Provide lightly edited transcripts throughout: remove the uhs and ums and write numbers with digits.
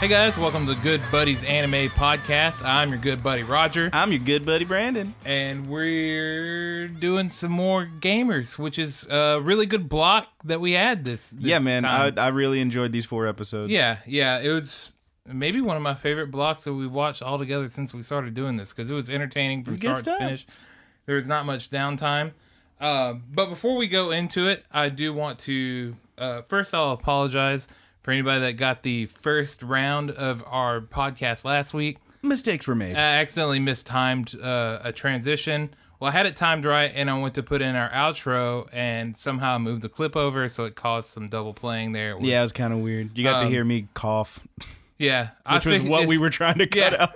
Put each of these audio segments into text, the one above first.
Hey guys, welcome to Good Buddies Anime Podcast. I'm your good buddy Roger. I'm your good buddy Brandon. And we're doing some more gamers, which is a really good block that we had this Yeah, man, time. I really enjoyed these 4 episodes. Yeah, it was maybe one of my favorite blocks that we've watched all together since we started doing this, because it was entertaining from start to finish. There was not much downtime. But before we go into it, I do want to, first I'll apologize for anybody that got the first round of our podcast last week. Mistakes were made. I accidentally mistimed a transition. Well, I had it timed right, and I went to put in our outro, and somehow I moved the clip over, so it caused some double playing there. Yeah, it was kind of weird. You got to hear me cough. Yeah. Which was what we were trying to cut out.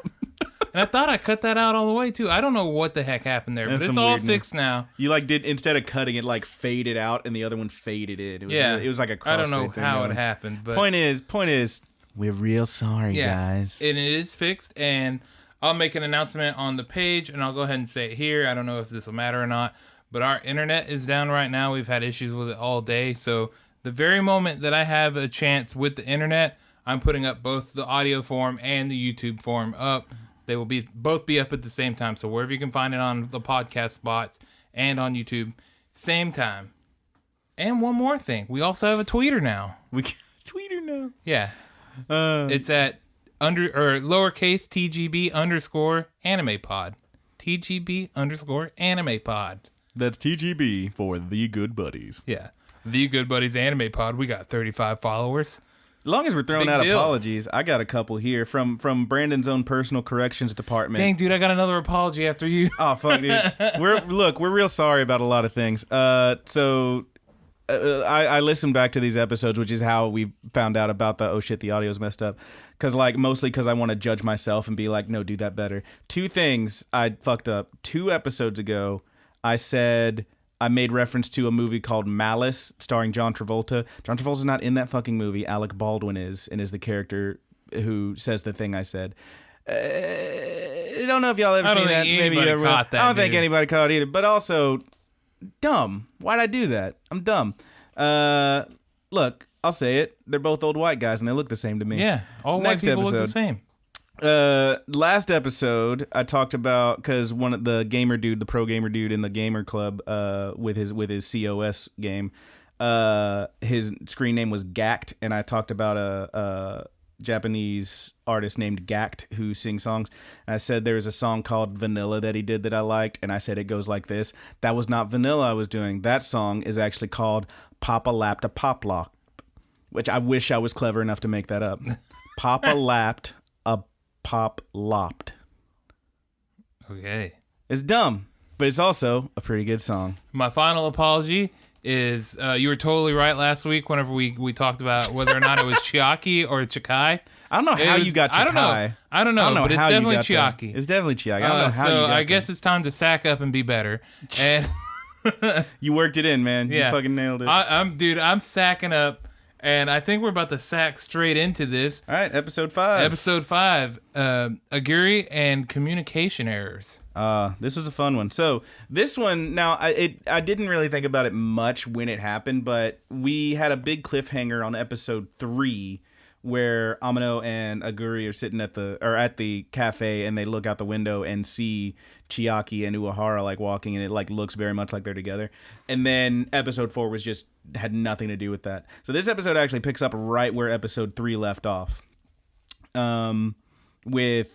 And I thought I cut that out all the way, too. I don't know what the heck happened there, but it's all fixed now. You, did, instead of cutting it, faded out, and the other one faded in. It was, it was like a crossfade. I don't know how it happened, but... Point is, we're real sorry, guys. And it is fixed, and I'll make an announcement on the page, and I'll go ahead and say it here. I don't know if this will matter or not, but our internet is down right now. We've had issues with it all day, so the very moment that I have a chance with the internet, I'm putting up both the audio form and the YouTube form up. They will both be up at the same time. So wherever you can find it on the podcast spots and on YouTube, same time. And one more thing. We also have a tweeter now. We got a tweeter now. Yeah. It's at lowercase TGB_animepod. TGB_animepod. That's TGB for The Good Buddies. Yeah. The Good Buddies Anime Pod. We got 35 followers. As long as we're throwing out apologies, I got a couple here from Brandon's own personal corrections department. Dang, dude, I got another apology after you. Oh, fuck, dude. We're real sorry about a lot of things. I listened back to these episodes, which is how we found out about the audio's messed up. Mostly because I want to judge myself and be like, no, do that better. 2 things I fucked up. 2 episodes ago, I said... I made reference to a movie called Malice, starring John Travolta. John Travolta's not in that fucking movie. Alec Baldwin is, and is the character who says the thing I said. I don't know if y'all ever seen that. Maybe you ever caught that. I don't think anybody caught it either. But also, dumb. Why'd I do that? I'm dumb. Look, I'll say it. They're both old white guys, and they look the same to me. Yeah, all white people look the same. Last episode I talked about, because one of the pro gamer dude in the gamer club, with his COS game, his screen name was Gacked, and I talked about a Japanese artist named Gacked who sings songs. And I said there was a song called Vanilla that he did that I liked, and I said it goes like this. That was not Vanilla I was doing. That song is actually called Papa Lapped a Pop Lock, which I wish I was clever enough to make that up. Papa Lapped a Pop Lopped. Okay. It's dumb, but it's also a pretty good song. My final apology is you were totally right last week whenever we talked about whether or not it was Chiaki or Chikai. I don't know how you got Chikai. I don't know, but it's definitely Chiaki. It's definitely Chiaki. I don't know how you got I guess it's time to sack up and be better. And you worked it in, man. Yeah. You fucking nailed it. I'm sacking up. And I think we're about to sack straight into this. All right, episode 5. Episode 5, Aguri and communication errors. This was a fun one. So this one, now, I didn't really think about it much when it happened, but we had a big cliffhanger on episode 3 where Amano and Aguri are sitting at the cafe, and they look out the window and see Chiaki and Uehara walking, and it looks very much like they're together. And then episode 4 had nothing to do with that. So this episode actually picks up right where episode 3 left off. With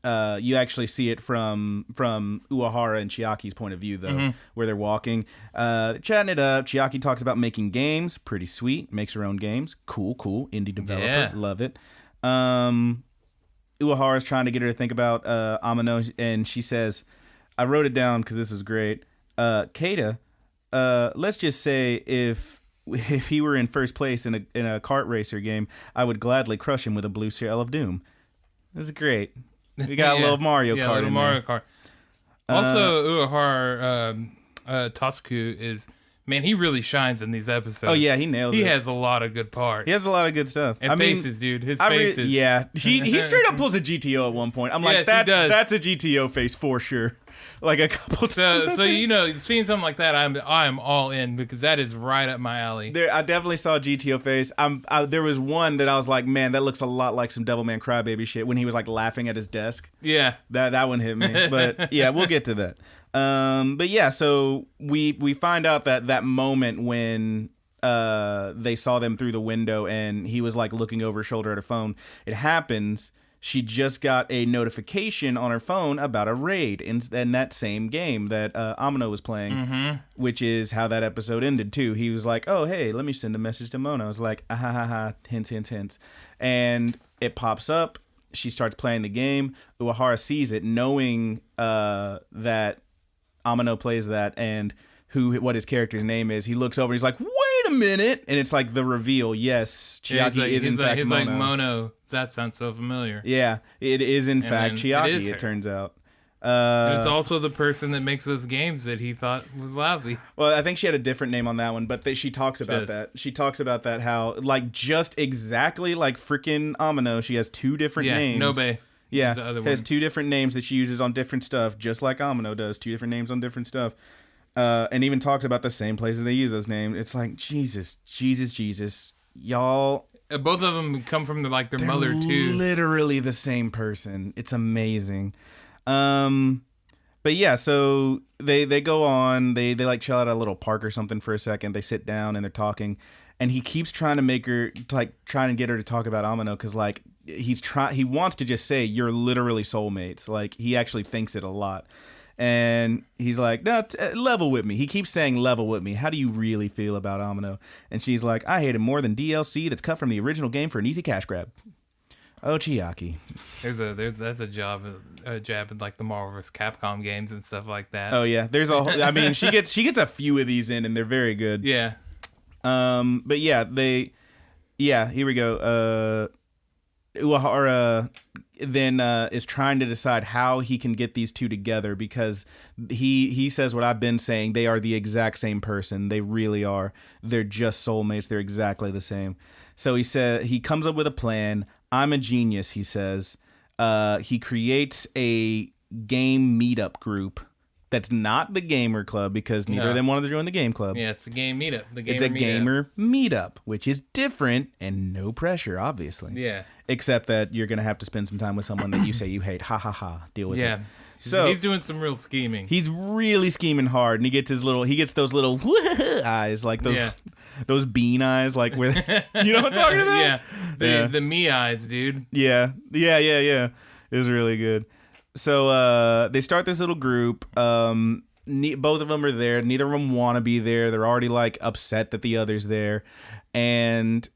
you actually see it from Uehara and Chiaki's point of view, though, where they're walking, chatting it up. Chiaki talks about making games, pretty sweet. Makes her own games, cool. Indie developer, love it. Uehara's trying to get her to think about Amano, and she says, I wrote it down because this was great. Keita, let's just say if he were in first place in a kart racer game, I would gladly crush him with a blue shell of doom. This is great. We got a little Mario Kart. Yeah, a little Mario Kart. Also, Uehara Tasuku is... Man, he really shines in these episodes. Oh, yeah, he nailed it. He has a lot of good parts. He has a lot of good stuff. And faces, dude. His faces. Yeah. He straight up pulls a GTO at one point. I'm like, that's a GTO face for sure. like a couple times. So seeing something like that, I'm all in because that is right up my alley. I definitely saw GTO face. There was one that I was like, man, that looks a lot like some Devilman Crybaby shit when he was like laughing at his desk. Yeah, that one hit me. But yeah, we'll get to that. But yeah, so we find out that moment when they saw them through the window and he was like looking over his shoulder at her phone. It happens. She just got a notification on her phone about a raid in that same game that Amino was playing, which is how that episode ended too. He was like, "Oh, hey, let me send a message to Mona." I was like, "Ah ha ha ha, hints, hints, hints," and it pops up. She starts playing the game. Uehara sees it, knowing that Amino plays that and what his character's name is. He looks over. And he's like, "Wait a minute!" And it's like the reveal. Yes, Chiaki is in fact Mono. He's like, Mono. That sounds so familiar. Yeah, it is in fact Chiaki. It turns out. It's also the person that makes those games that he thought was lousy. Well, I think she had a different name on that one, but she talks about that. She talks about that how like just exactly like freaking Amino, she has two different names. Nobe. Yeah, the other has one. two different names that she uses on different stuff, just like Amino does. Two different names on different stuff. And even talks about the same places they use those names. It's like, Jesus, y'all. Both of them come from their mother too. Literally the same person. It's amazing. But yeah, so they go on. They like chill out at a little park or something for a second. They sit down and they're talking, and he keeps trying to make her trying to get her to talk about Amino because like he wants to just say you're literally soulmates. Like he actually thinks it a lot. And he's like, no, level with me. He keeps saying level with me. How do you really feel about Amino? And she's like, I hate him more than DLC that's cut from the original game for an easy cash grab. Oh, Chiaki. That's a jab at like the Marvel vs. Capcom games and stuff like that. Oh yeah, I mean, she gets a few of these in, and they're very good. Yeah. But yeah, here we go. Uehara then is trying to decide how he can get these two together because he says what I've been saying. They are the exact same person. They really are. They're just soulmates. They're exactly the same. So he comes up with a plan. I'm a genius, he says. He creates a game meetup group that's not the gamer club because neither of them wanted to join the game club. Yeah, it's a game meetup. It's a gamer meetup, which is different and no pressure, obviously. Yeah. Except that you're going to have to spend some time with someone that you say you hate. Ha ha ha. Deal with it. Yeah. So he's doing some real scheming. He's really scheming hard, and he gets those little eyes, like those bean eyes, like where you know what I'm talking about? Yeah. The me eyes, dude. Yeah. It was really good. So they start this little group. Both of them are there. Neither of them want to be there. They're already like upset that the other's there, and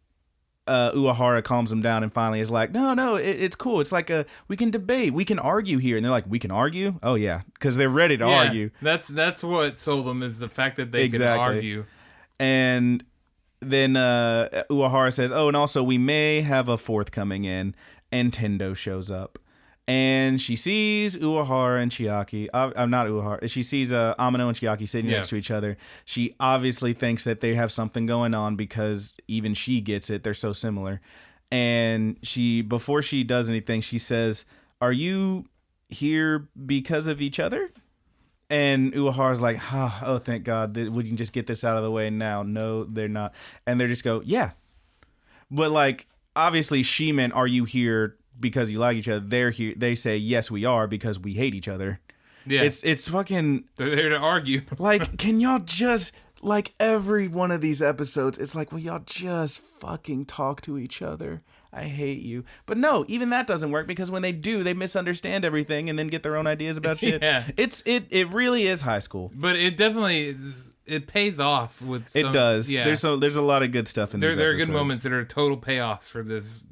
Uehara calms them down and finally is like, no, it's cool. It's like we can debate, we can argue here, and they're like, we can argue? Oh yeah, because they're ready to argue. That's what sold them is the fact that they can argue. And then Uehara says, oh, and also we may have a fourth coming in, and Tendo shows up. And she sees Uehara and Chiaki. Not Uehara. She sees Amino and Chiaki sitting next to each other. She obviously thinks that they have something going on because even she gets it. They're so similar. And before she does anything, she says, "Are you here because of each other?" And Uehara's like, "Oh, thank God. We can just get this out of the way now." No, they're not. And they just go, "Yeah." But like, obviously, she meant, "Are you here because you like each other?" They're here. They say, "Yes, we are because we hate each other." Yeah, it's fucking. They're there to argue. Like, can y'all just like every one of these episodes? It's like, will y'all just fucking talk to each other? I hate you. But no, even that doesn't work because when they do, they misunderstand everything and then get their own ideas about shit. Yeah, it really is high school. But it definitely it pays off with. Some, it does. Yeah, there's a lot of good stuff in these There are episodes. good moments that are total payoffs for this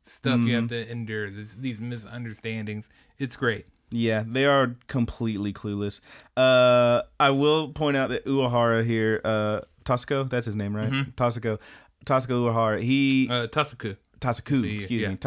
stuff you have to endure. These misunderstandings. It's great. Yeah, they are completely clueless. I will point out that Uehara here, Tasuku, that's his name, right? Mm-hmm. Tasuku Uehara. Tasuku. Tasuku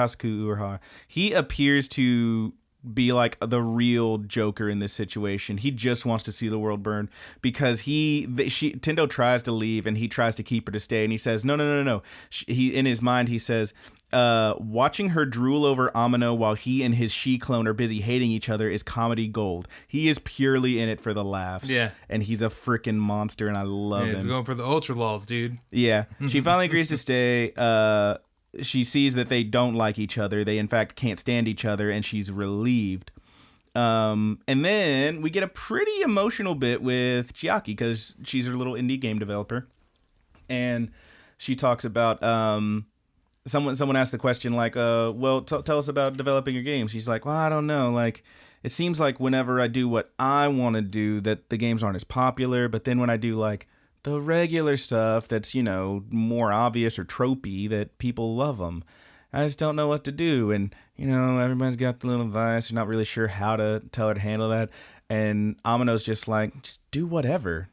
Uehara. He appears to be like the real Joker in this situation. He just wants to see the world burn because Tendo tries to leave and he tries to keep her to stay, and he says no. He in his mind he says, watching her drool over Amino while he and his she clone are busy hating each other is comedy gold. He is purely in it for the laughs. Yeah. And he's a freaking monster, and I love him. He's going for the ultra laws, dude. Yeah. She finally agrees to stay. She sees that they don't like each other. They, in fact, can't stand each other, and she's relieved. And then we get a pretty emotional bit with Chiaki because she's her little indie game developer. And she talks about... Someone asked the question like, well, tell us about developing your games. She's like, well, I don't know. Like, it seems like whenever I do what I want to do, that the games aren't as popular. But then when I do like the regular stuff that's, you know, more obvious or tropey, that people love them. I just don't know what to do. And, you know, everybody's got the little advice. You're not really sure how to tell her to handle that. And Amino's just like, just do whatever.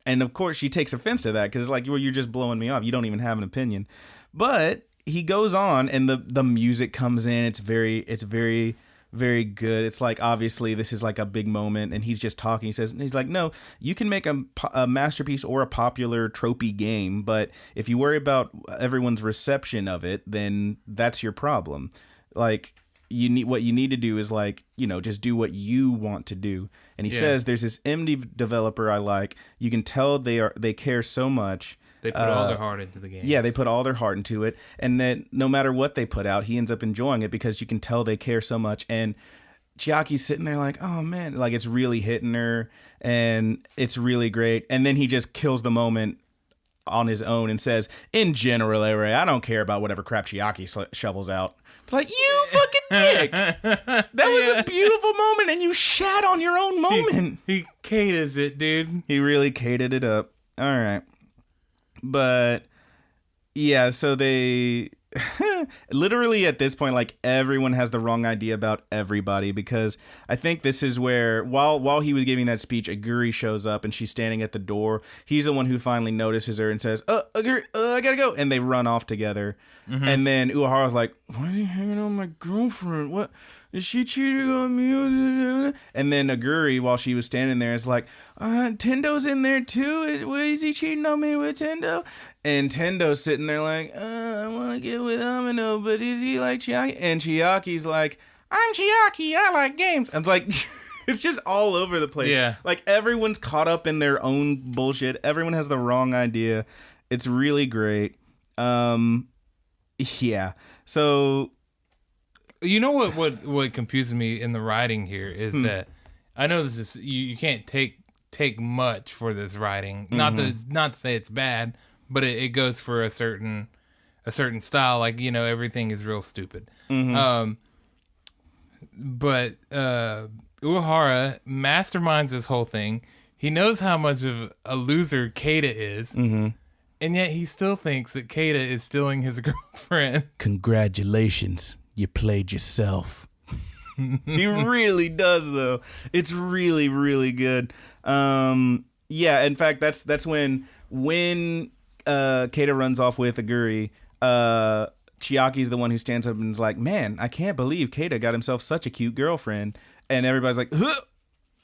And of course she takes offense to that because it's like, well, you're just blowing me off. You don't even have an opinion. But he goes on, and the music comes in. It's very, very good. It's like, obviously this is like a big moment, and he's just talking. He's like, no, you can make a masterpiece or a popular tropey game, but if you worry about everyone's reception of it, then that's your problem. Like, what you need to do is, like, you know, just do what you want to do. And he says there's this indie developer I like. You can tell they care so much. They put all their heart into the game. Yeah, they put all their heart into it. And that no matter what they put out, he ends up enjoying it because you can tell they care so much. And Chiaki's sitting there like, oh, man, like it's really hitting her and it's really great. And then he just kills the moment on his own and says, in general, I don't care about whatever crap Chiaki shovels out. It's like, you fucking dick. That was a beautiful moment, and you shat on your own moment. He caters it, dude. He really catered it up. All right. But yeah, so they literally at this point, like, everyone has the wrong idea about everybody, because I think this is where while he was giving that speech, Aguri shows up and she's standing at the door. He's the one who finally notices her and says, Aguri, I gotta go. And they run off together. Mm-hmm. And then Uehara's like, why are you hanging on my girlfriend? What? Is she cheating on me? And then Aguri, while she was standing there, is like, Tendo's in there too? Is he cheating on me with Tendo? And Tendo's sitting there like, I want to get with Amino, but is he like Chiaki? And Chiaki's like, I'm Chiaki, I like games. I'm like, it's just all over the place. Yeah. Like, everyone's caught up in their own bullshit. Everyone has the wrong idea. It's really great. Yeah. So... You know what confuses me in the writing here is that I know this is you can't take much for this writing. Mm-hmm. Not to say it's bad, but it goes for a certain style. Like, you know, everything is real stupid. Mm-hmm. But Uehara masterminds this whole thing. He knows how much of a loser Keita is, mm-hmm. and yet he still thinks that Keita is stealing his girlfriend. Congratulations. You played yourself. He really does, though. It's really, really good. Yeah, in fact, that's when Keita runs off with Aguri, Chiaki's the one who stands up and is like, man, I can't believe Keita got himself such a cute girlfriend. And everybody's like, huh!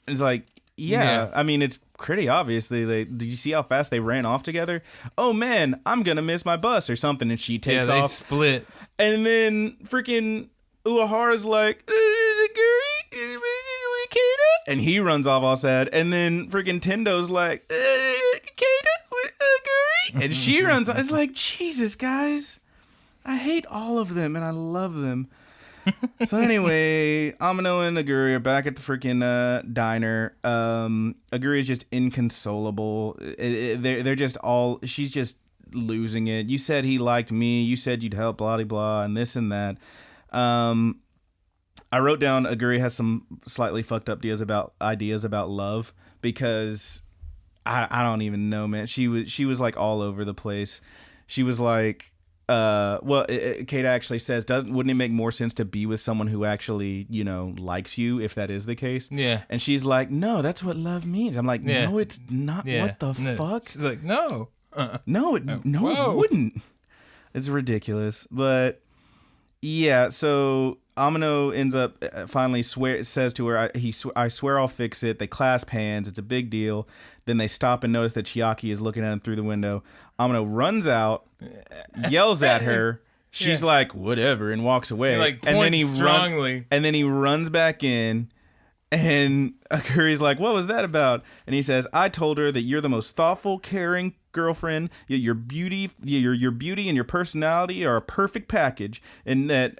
And it's like, yeah, I mean, it's pretty obvious. Did you see how fast they ran off together? Oh, man, I'm going to miss my bus or something. And she takes off. Yeah, they split. And then freaking Uehara's like, Aguri, Keita? And he runs off all sad. And then freaking Tendo's like, Keita, Aguri? And she runs off. It's like, Jesus, guys. I hate all of them, and I love them. So anyway, Amino and Aguri are back at the freaking diner. Aguri is just inconsolable. They're just all... She's just losing it. You said he liked me. You said you'd help, blah, blah, blah, and this and that. I wrote down Aguri has some slightly fucked up ideas about love, because I don't even know, man. She was like all over the place. She was like... Keita actually says, wouldn't it make more sense to be with someone who actually, you know, likes you, if that is the case? Yeah. And she's like, no, that's what love means. I'm like, no, it's not. Yeah. What the fuck? She's like, no. No, it wouldn't. It's ridiculous. But yeah, so Amino ends up finally says to her, I swear I'll fix it. They clasp hands. It's a big deal. Then they stop and notice that Chiaki is looking at him through the window. Amino runs out, yells at her. She's like, whatever, and walks away. He, like, points strongly. And then he runs back in, and Akuri's like, what was that about? And he says, I told her that you're the most thoughtful, caring girlfriend. Your beauty and your personality are a perfect package, and that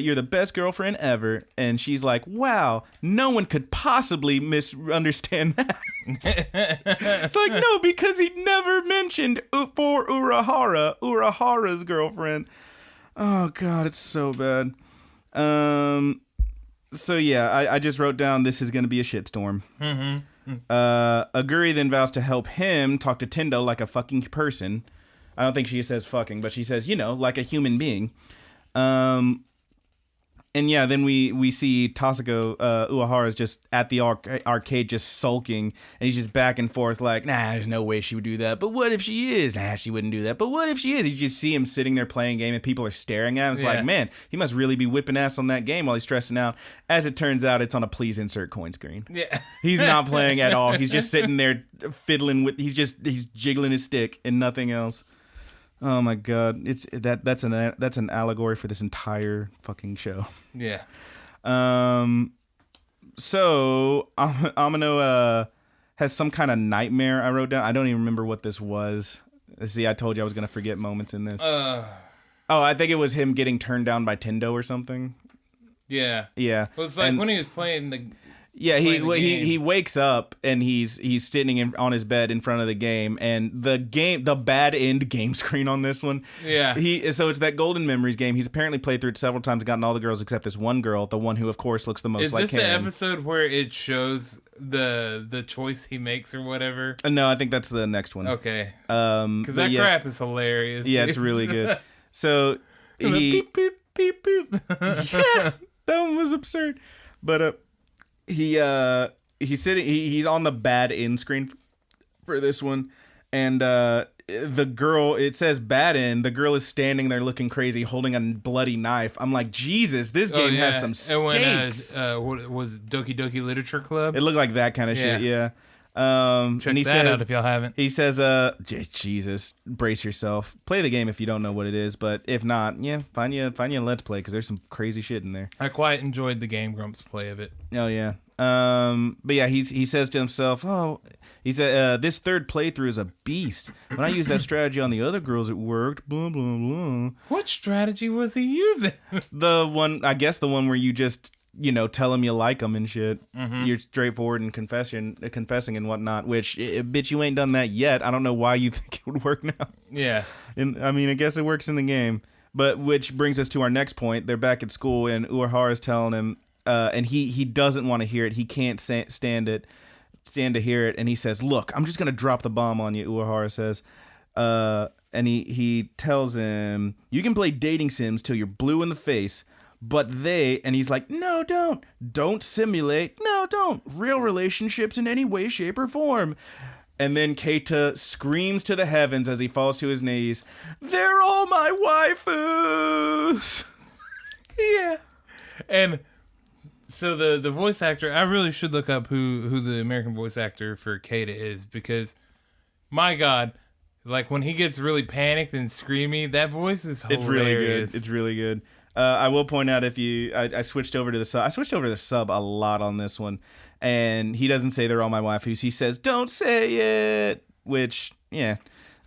you're the best girlfriend ever. And she's like, wow, no one could possibly misunderstand that. It's like, no, because he never mentioned for Urahara's girlfriend. Oh god, it's so bad. So yeah, I just wrote down this is going to be a shitstorm. Aguri then vows to help him talk to Tendo like a fucking person. I don't think she says fucking, but she says, like a human being. And yeah, then we see Tasuko Uehara's just at the arcade just sulking, and he's just back and forth like, nah, there's no way she would do that. But what if she is? Nah, she wouldn't do that. But what if she is? You just see him sitting there playing a game, and people are staring at him. It's like, man, he must really be whipping ass on that game while he's stressing out. As it turns out, it's on a please insert coin screen. Yeah, he's not playing at all. He's just sitting there fiddling with. He's jiggling his stick and nothing else. Oh my god, that's an allegory for this entire fucking show. Yeah. So Amino has some kind of nightmare. I wrote down. I don't even remember what this was. See, I told you I was gonna forget moments in this. Oh, I think it was him getting turned down by Tendo or something. Yeah. Yeah. Well, it's like when he was playing the. Yeah, he wakes up and he's sitting on his bed in front of the game, and the bad end game screen on this one. Yeah. So it's that Golden Memories game. He's apparently played through it several times and gotten all the girls except this one girl, the one who of course looks the most like him. Is this the episode where it shows the choice he makes or whatever? No, I think that's the next one. Okay. Because that crap is hilarious. Yeah, it's really good. So beep beep beep beep. Yeah, that one was absurd, but he's sitting. He's on the bad end screen for this one, and the girl. It says bad end. The girl is standing there looking crazy, holding a bloody knife. I'm like, Jesus, this game has some stakes. What was Doki Doki Literature Club? It looked like that kind of shit. Yeah. Check that out if y'all haven't. He says, Jesus, brace yourself. Play the game if you don't know what it is, but if not, yeah, find you a Let's Play because there's some crazy shit in there. I quite enjoyed the Game Grumps play of it. Oh yeah. But yeah, he says to himself, he said, this third playthrough is a beast. When I used that strategy on the other girls, it worked. Blah blah blah. What strategy was he using? The one where you just tell them you like them and shit. Mm-hmm. You're straightforward and confessing and whatnot, which, bitch, you ain't done that yet. I don't know why you think it would work now. Yeah. And I mean, I guess it works in the game. But which brings us to our next point. They're back at school, and Uehara is telling him, and he doesn't want to hear it. He can't stand to hear it. And he says, look, I'm just going to drop the bomb on you, Uehara says. And he tells him, you can play dating sims till you're blue in the face. But and he's like, no, don't simulate. No, don't. Real relationships in any way, shape, or form. And then Keita screams to the heavens as he falls to his knees, they're all my waifus. Yeah. And so the voice actor, I really should look up who the American voice actor for Keita is, because my God, like when he gets really panicked and screamy, that voice is hilarious. It's really good. I will point out I switched over to the sub. I switched over to the sub a lot on this one, and he doesn't say they're all my waifus. He says, "Don't say it," which that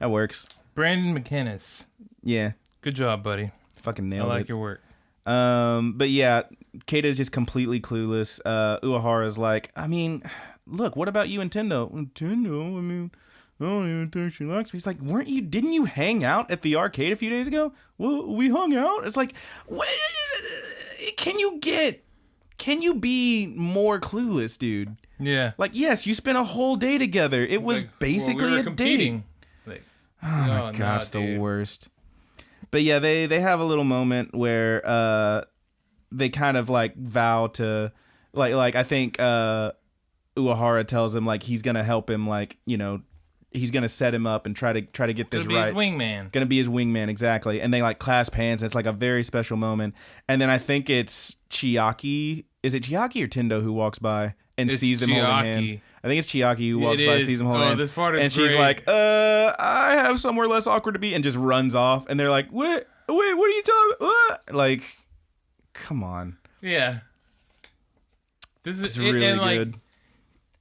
works. Brandon McInnes. Yeah, good job, buddy. Fucking nailed it. I like your work. But yeah, Keita's just completely clueless. Uehara's like, I mean, look, what about you and Tendo? Tendo, I mean, I don't even think she likes me. He's like, didn't you hang out at the arcade a few days ago? Well, we hung out. It's like, what? Can you be more clueless, dude? Yeah. Like, yes, you spent a whole day together. It was like, basically we were competing. Like, oh my God, it's the worst. But yeah, they have a little moment where they kind of like vow to like I think Uehara tells him like he's gonna help him like he's gonna set him up and try to get this Gonna right. His wingman. Gonna be his wingman, exactly. And they like clasp hands. It's like a very special moment. And then I think it's Chiaki. Is it Chiaki or Tendo who walks by and sees them holding hand? I think it's Chiaki who walks by, sees them holding hand. This part is and great. she's like, I have somewhere less awkward to be, and just runs off. And they're like, wait, what are you talking? What? Like, come on. Yeah. This is really and, good. Like,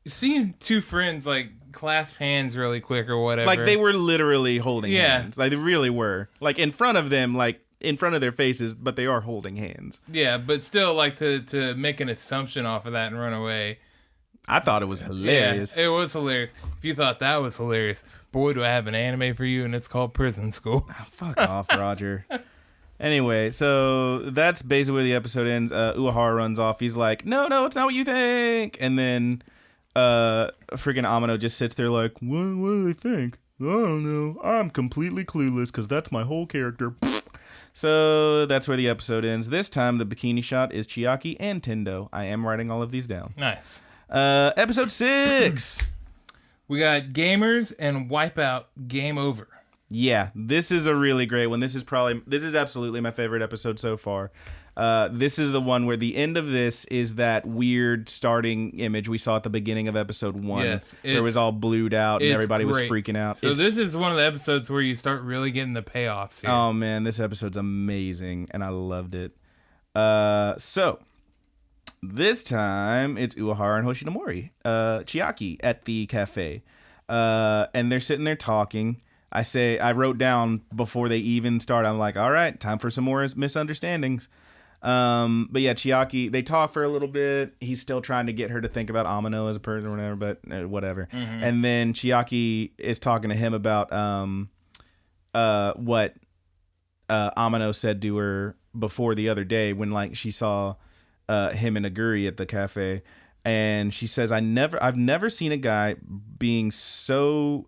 seeing two friends like clasp hands really quick or whatever. Like they were literally holding hands. Like they really were. Like in front of them, like in front of their faces, but they are holding hands. Yeah, but still like to make an assumption off of that and run away. I thought it was hilarious. Yeah, it was hilarious. If you thought that was hilarious, boy, do I have an anime for you, and it's called Prison School. Oh, fuck off, Roger. Anyway, so that's basically where the episode ends. Uehara runs off. He's like, no, it's not what you think. And then freaking Amano just sits there like, what do they think? I don't know. I'm completely clueless because that's my whole character. So that's where the episode ends. This time, the bikini shot is Chiaki and Tendo. I am writing all of these down. Nice. Episode 6. We got Gamers and Wipeout Game Over. Yeah, this is a really great one. This is absolutely my favorite episode so far. This is the one where the end of this is that weird starting image we saw at the beginning of episode 1. Yes, where it was all blued out and everybody was freaking out. So this is one of the episodes where you start really getting the payoffs here. Oh man, this episode's amazing and I loved it. So this time it's Uehara and Hoshinomori, Chiaki at the cafe, and they're sitting there talking. I wrote down before they even start, I'm like, all right, time for some more misunderstandings. But yeah, Chiaki, they talk for a little bit. He's still trying to get her to think about Amano as a person or whatever, but whatever. Mm-hmm. And then Chiaki is talking to him about what Amano said to her before the other day when like she saw him and Aguri at the cafe. And she says, I've never seen a guy being so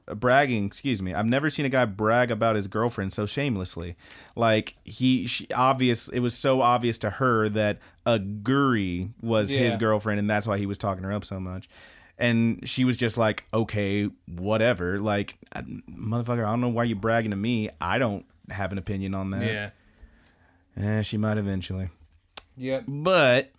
I've never seen a guy brag about his girlfriend so shamelessly. Like it was so obvious to her that Aguri was his girlfriend and that's why he was talking her up so much. And she was just like, okay, whatever. Like, motherfucker, I don't know why you bragging to me. I don't have an opinion on that. Yeah. She might eventually. Yep. But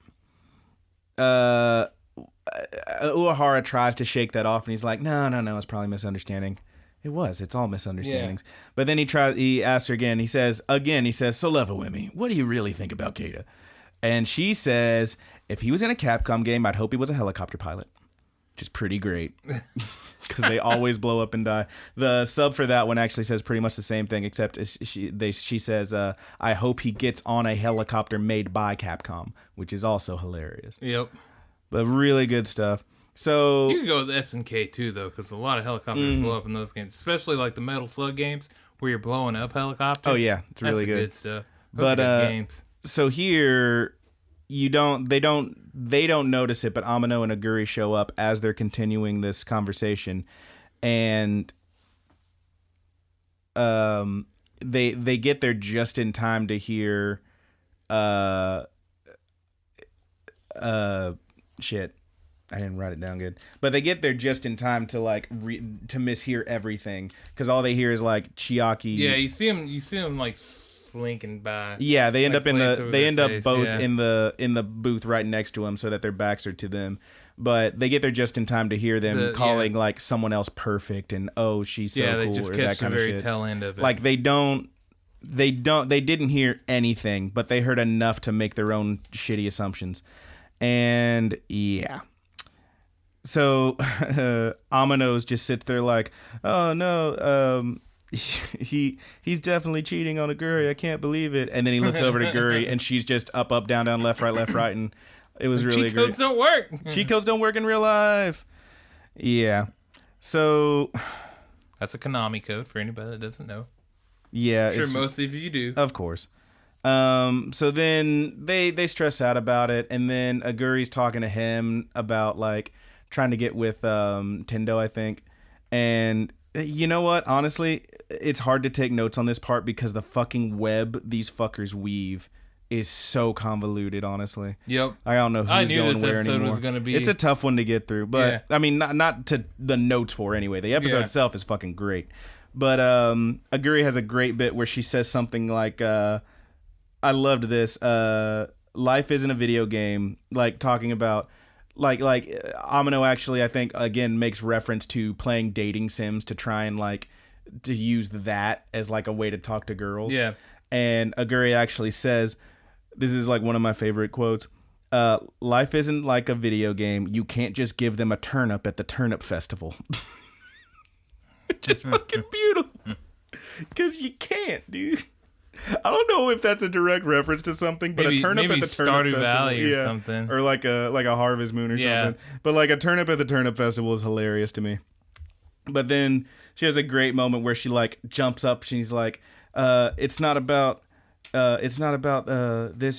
Uehara tries to shake that off and he's like, no, it's probably misunderstanding. It's all misunderstandings. Yeah. But then he asks her again. He says, so Leva Wimmy, what do you really think about Keita? And she says, if he was in a Capcom game, I'd hope he was a helicopter pilot. Which is pretty great. Because they always blow up and die. The sub for that one actually says pretty much the same thing, except she says, I hope he gets on a helicopter made by Capcom, which is also hilarious. Yep. But really good stuff. So you can go with SNK too, though, because a lot of helicopters blow up in those games, especially like the Metal Slug games where you're blowing up helicopters. Oh yeah, it's really good stuff. Those are good games. So here, they don't notice it, but Amano and Aguri show up as they're continuing this conversation, and they get there just in time to hear shit. I didn't write it down good, but they get there just in time to like to mishear everything because all they hear is like Chiaki. Yeah, you see him like slinking by. Yeah, they end up both in the booth right next to him so that their backs are to them. But they get there just in time to hear them calling like someone else perfect and she's so cool, they just or catch that kind the of very shit. tail end of it. Like they didn't hear anything, but they heard enough to make their own shitty assumptions. And yeah. So Amano's just sits there like, oh no, he's definitely cheating on Aguri. I can't believe it. And then he looks over to Guri and she's just up, down, left, right, and it was really great. Cheat codes don't work. Cheat codes don't work in real life. Yeah. So that's a Konami code for anybody that doesn't know. Yeah, I'm sure most of you do. Of course. So then they stress out about it, and then Aguri's talking to him about like trying to get with Tendo, I think. And you know what? Honestly, it's hard to take notes on this part because the fucking web these fuckers weave is so convoluted, honestly. Yep. I don't know I who's knew going this where episode anymore. was gonna be. It's a tough one to get through, but Yeah. I mean, not to the notes for anyway. The episode Yeah. itself is fucking great. But Aguri has a great bit where she says something like, I loved this. Life isn't a video game. Like talking about, like Amino actually, I think again makes reference to playing dating sims to try and like to use that as like a way to talk to girls. Yeah. And Aguri actually says, this is like one of my favorite quotes. Life isn't like a video game. You can't just give them a turnip at the turnip festival. Which is fucking beautiful. Because you can't, dude. I don't know if that's a direct reference to something, but Maybe- a turnip maybe at the turnip Stardew festival, Valley or something. or like a Harvest Moon or Yeah. something. But like a turnip at the turnip festival is hilarious to me. But then she has a great moment where she like jumps up. She's like, "It's not about this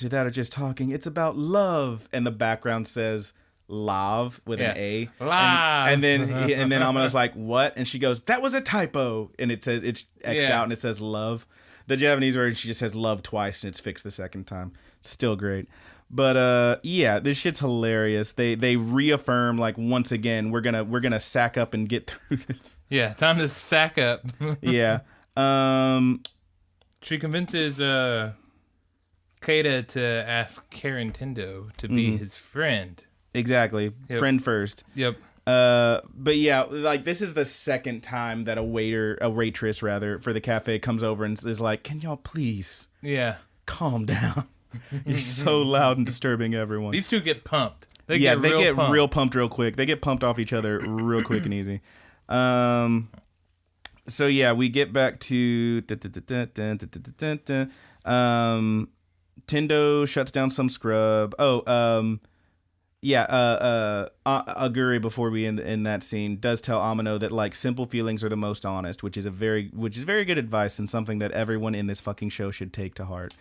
or that or just talking. It's about love." And the background says "love" with an A. Love. And then Amino's like, "What?" And she goes, "That was a typo." And it says it's X'd Yeah. out and it says "love." The Japanese version, she just says "love" twice and it's fixed the second time. Still great. But yeah, this shit's hilarious. They reaffirm like once again we're gonna sack up and get through this. Yeah. Time to sack up. Yeah. She convinces Keita to ask Karintendo to be his friend. Exactly. Yep. Friend first. Yep. But yeah, like this is the second time that a waitress rather for the cafe comes over and is like, "Can y'all please Yeah. calm down? You're so loud and disturbing everyone." These two get pumped. They They get get pumped. real pumped real quick. They get pumped off each other real quick and easy. So yeah, we get back to Tendo shuts down some scrub. Aguri, before we end that scene, does tell Amino that like simple feelings are the most honest, which is very good advice and something that everyone in this fucking show should take to heart,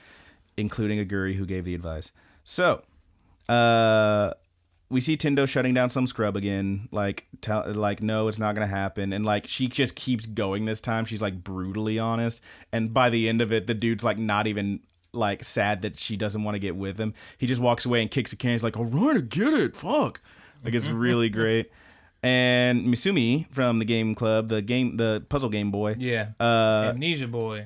including Aguri, who gave the advice. So, we see Tendo shutting down some scrub again. Like no, it's not gonna happen. And like she just keeps going this time. She's like brutally honest. And by the end of it, the dude's like not even like sad that she doesn't want to get with him. He just walks away and kicks a can. He's like, "All right, I get it. Fuck." Like it's really great. And Misumi from the game club, the puzzle game boy. Yeah. Amnesia boy.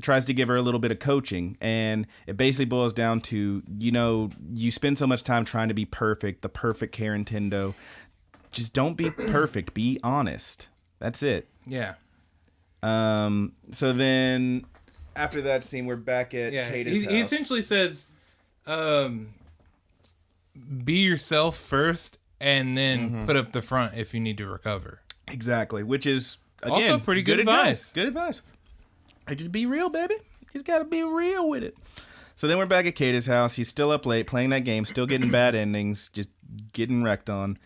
Tries to give her a little bit of coaching, and it basically boils down to, you spend so much time trying to be perfect, the perfect Karintendo. Just don't be perfect. Be honest. That's it. Yeah. So then after that scene, we're back at Keita's house. He essentially says, be yourself first and then put up the front if you need to recover. Exactly, which is, again, Also pretty good advice. Good advice. I just be real, baby. Just gotta be real with it. So then we're back at Keita's house. He's still up late playing that game, still getting bad endings, just getting wrecked on.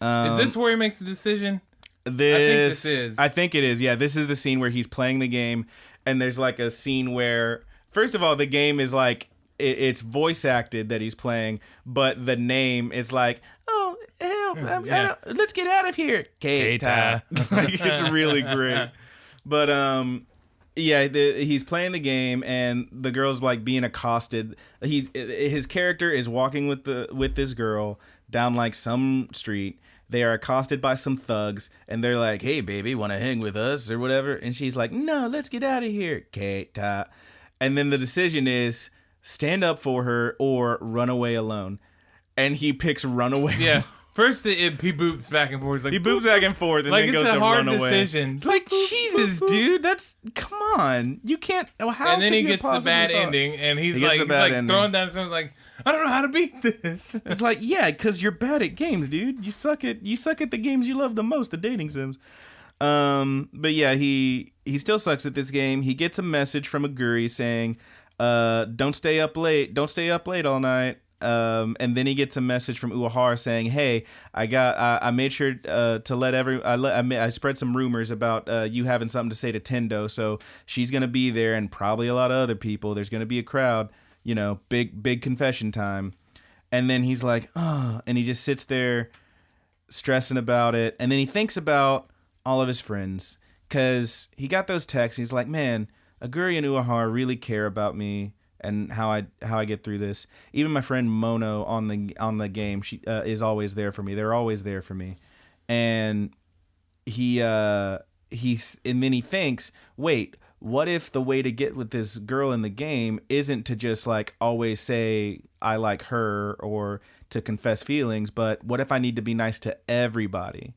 Is this where he makes the decision? I think it is. Yeah, this is the scene where he's playing the game, and there's like a scene where, first of all, the game is like, it's voice acted that he's playing, but the name is like, "Oh, help, let's get out of here, Keita." Like, it's really great. But he's playing the game, and the girl's like being accosted. His character is walking with this girl down like some street. They are accosted by some thugs, and they're like, "Hey, baby, want to hang with us or whatever?" And she's like, "No, let's get out of here, Keita." And then the decision is stand up for her or run away alone. And he picks run away. Yeah. First, he boops back and forth. He's like, He boops back and forth and like then it's goes a to hard run away. decision. It's like, Jesus, dude, that's, come on. You can't, how And then could he you gets the possibly bad thought- ending, and he's He gets like, the bad ending. throwing down something like, I don't know how to beat this. It's like, yeah, because you're bad at games, dude. You suck at the games you love the most, the dating sims. But yeah, he still sucks at this game. He gets a message from Aguri saying, don't stay up late all night. And then he gets a message from Uehara saying, "Hey, I made sure to let I spread some rumors about you having something to say to Tendo, so she's gonna be there and probably a lot of other people. There's gonna be a crowd, big confession time." And then he's like, "Oh," and he just sits there stressing about it, and then he thinks about all of his friends because he got those texts. He's like, "Man, Aguri and Uehara really care about me." and how I get through this. Even my friend Mono on the game, she is always there for me. They're always there for me, and and then he thinks, wait, what if the way to get with this girl in the game isn't to just like always say I like her or to confess feelings, but what if I need to be nice to everybody?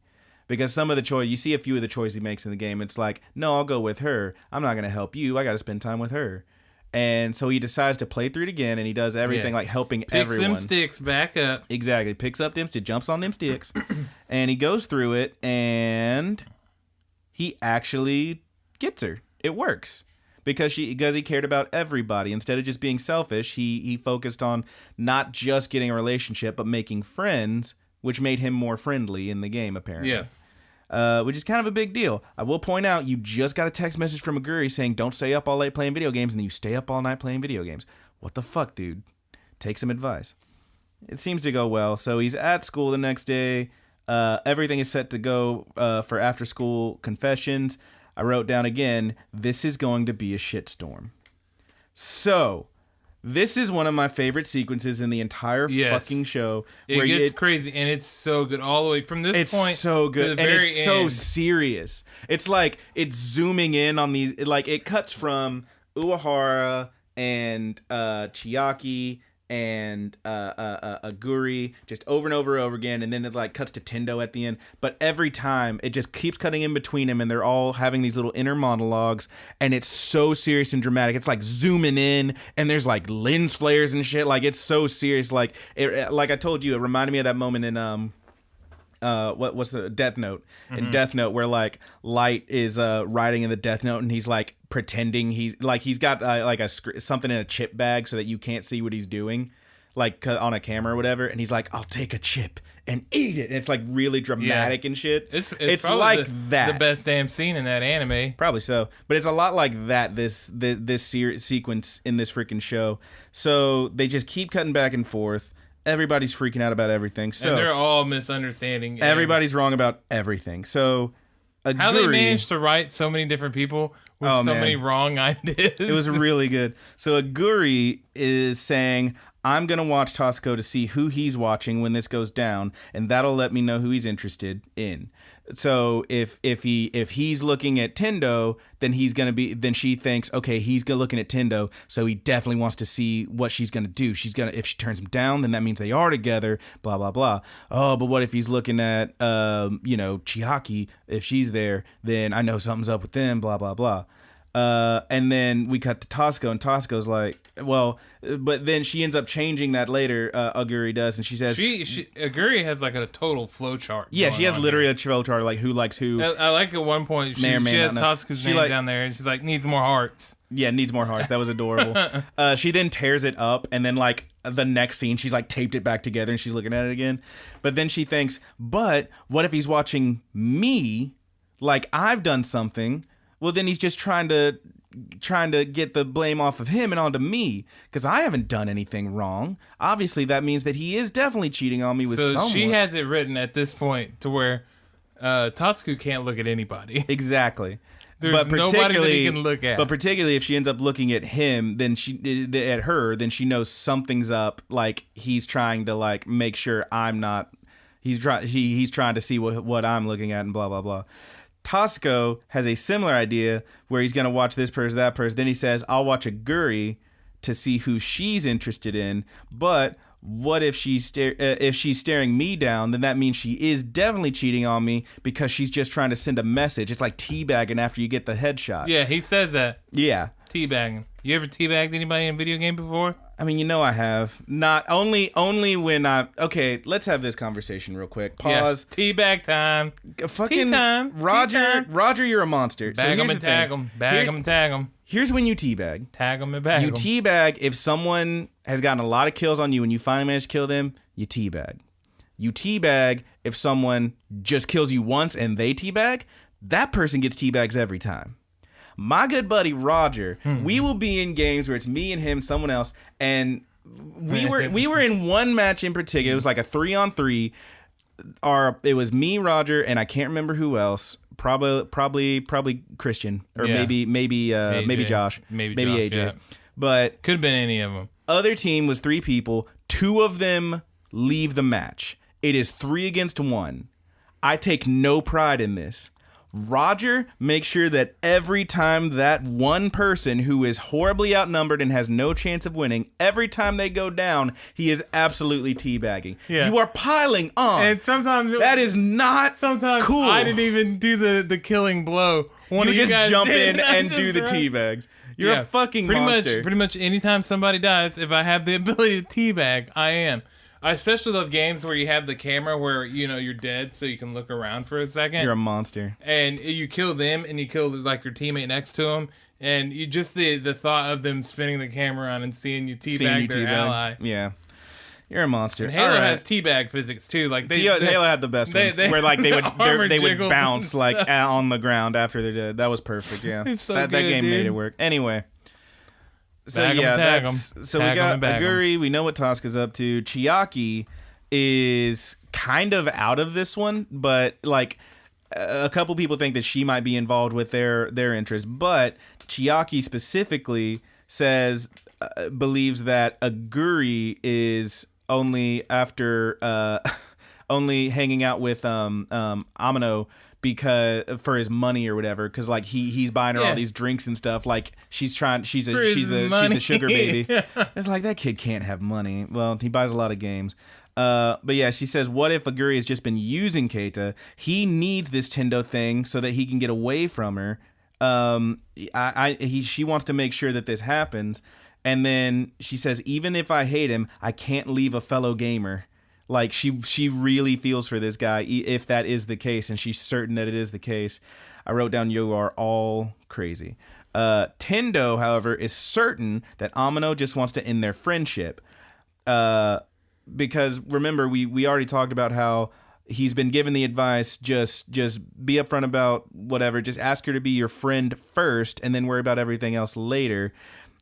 Because some of the choice, you see a few of the choices he makes in the game, it's like, no, I'll go with her. I'm not going to help you. I got to spend time with her. And so he decides to play through it again, and he does everything like helping everyone. Picks them sticks back up. Exactly. Picks up them sticks, jumps on them sticks, and he goes through it, and he actually gets her. It works. Because he cared about everybody. Instead of just being selfish, he focused on not just getting a relationship, but making friends, which made him more friendly in the game, apparently. Yeah. Which is kind of a big deal. I will point out, you just got a text message from Aguri saying, don't stay up all night playing video games, and then you stay up all night playing video games. What the fuck, dude? Take some advice. It seems to go well. So he's at school the next day. Everything is set to go for after-school confessions. I wrote down again, this is going to be a shitstorm. So, this is one of my favorite sequences in the entire fucking show. It gets crazy, and it's so good all the way from this point. It's so good, to the and very it's end. so serious. It's like it's zooming in on these. Like it cuts from Uehara and Chiaki and Aguri just over and over again, and then it like cuts to Tendo at the end. But every time it just keeps cutting in between them, and they're all having these little inner monologues, and it's so serious and dramatic. It's like zooming in, and there's like lens flares and shit. Like it's so serious. Like like I told you, it reminded me of that moment in what's the Death Note? In Death Note, where like Light is writing in the Death Note, and he's like pretending he's got like something in a chip bag so that you can't see what he's doing, like on a camera or whatever, and he's like, I'll take a chip and eat it, and it's like really dramatic and shit. It's like that the best damn scene in that anime, probably so, but it's a lot like that this sequence in this freaking show. So they just keep cutting back and forth. Everybody's freaking out about everything. So and they're all misunderstanding. Everybody's wrong about everything. So Aguri, how they managed to write so many different people with many wrong ideas. It was really good. So Aguri is saying, I'm going to watch Tasco to see who he's watching when this goes down, and that'll let me know who he's interested in. So if he's looking at Tendo, then she thinks, okay, he's looking at Tendo, so he definitely wants to see what she's going to do. If she turns him down, then that means they are together, blah, blah, blah. Oh, but what if he's looking at, Chiaki? If she's there, then I know something's up with them, blah, blah, blah. And then we cut to Tasco, and Tasco's like, well, but then she ends up changing that later. Aguri does, and she says, Aguri has like a total flow chart. Yeah, she has literally a flow chart, like who likes who. I like at one point she has Tasco's name down there, and she's like, needs more hearts. Yeah, needs more hearts. That was adorable. She then tears it up, and then like the next scene, she's like taped it back together, and she's looking at it again. But then she thinks, but what if he's watching me, like I've done something? Well, then he's just trying to get the blame off of him and onto me, because I haven't done anything wrong. Obviously, that means that he is definitely cheating on me with someone. So she has it written at this point to where Tatsuku can't look at anybody. Exactly. There's nobody that he can look at. But particularly if she ends up looking at him, then she knows something's up. Like he's trying to like make sure I'm not. He's trying to see what I'm looking at and blah blah blah. Tasco has a similar idea where he's going to watch this person, that person. Then he says, I'll watch Aguri to see who she's interested in. But what if she's staring me down, then that means she is definitely cheating on me because she's just trying to send a message. It's like teabagging after you get the headshot. Yeah, he says that. Yeah. Teabagging. You ever teabagged anybody in a video game before? I mean, I have. Not only when I... Okay, let's have this conversation real quick. Pause. Yeah. Teabag time. Fucking tea time. Roger, tea time. Roger, you're a monster. Bag them and tag them. Bag them and tag them. Here's when you teabag. Tag them and bag them. You teabag if someone has gotten a lot of kills on you and you finally manage to kill them, you teabag. You teabag if someone just kills you once and they teabag, that person gets teabags every time. My good buddy Roger, we will be in games where it's me and him, someone else, and we were in one match in particular. It was like a 3-on-3. It was me, Roger, and I can't remember who else. Probably Christian, or maybe Josh, maybe AJ. Yeah. But could have been any of them. other team was 3 people. 2 of them leave the match. It is 3 against 1. I take no pride in this. Roger makes sure that every time that one person who is horribly outnumbered and has no chance of winning, every time they go down, he is absolutely teabagging. Yeah. You are piling on. And sometimes that is not cool. I didn't even do the killing blow. You just jump in and do the teabags. You're a fucking monster. Pretty much anytime somebody dies, if I have the ability to teabag, I am. I especially love games where you have the camera where, you're dead so you can look around for a second. You're a monster. And you kill them and you kill, like, your teammate next to them. And you just the thought of them spinning the camera on and seeing you teabag their ally. Yeah. You're a monster. And Halo has teabag physics, too. Like Halo had the best ones where, like, they would bounce, like, on the ground after they're dead. That was perfect, yeah. It's so that good, game dude. made it work. Anyway. So Bag 'em, yeah, tag 'em. so Tag we 'em got and bag 'em. Aguri. We know what Tosca's up to. Chiaki is kind of out of this one, but like a couple people think that she might be involved with their interest. But Chiaki specifically says believes that Aguri is only after only hanging out with Amino because for his money or whatever, because like he's buying her all these drinks and stuff. Like she's the sugar baby. It's like that kid can't have money. Well, he buys a lot of games. But yeah, she says, what if Aguri has just been using Keita? He needs this Tendo thing so that he can get away from her. She wants to make sure that this happens. And then she says, even if I hate him, I can't leave a fellow gamer. Like she really feels for this guy if that is the case, and she's certain that it is the case. I wrote down, you are all crazy. Tendo, however, is certain that Amino just wants to end their friendship. Because remember, we already talked about how he's been given the advice, just be upfront about whatever. Just ask her to be your friend first, and then worry about everything else later.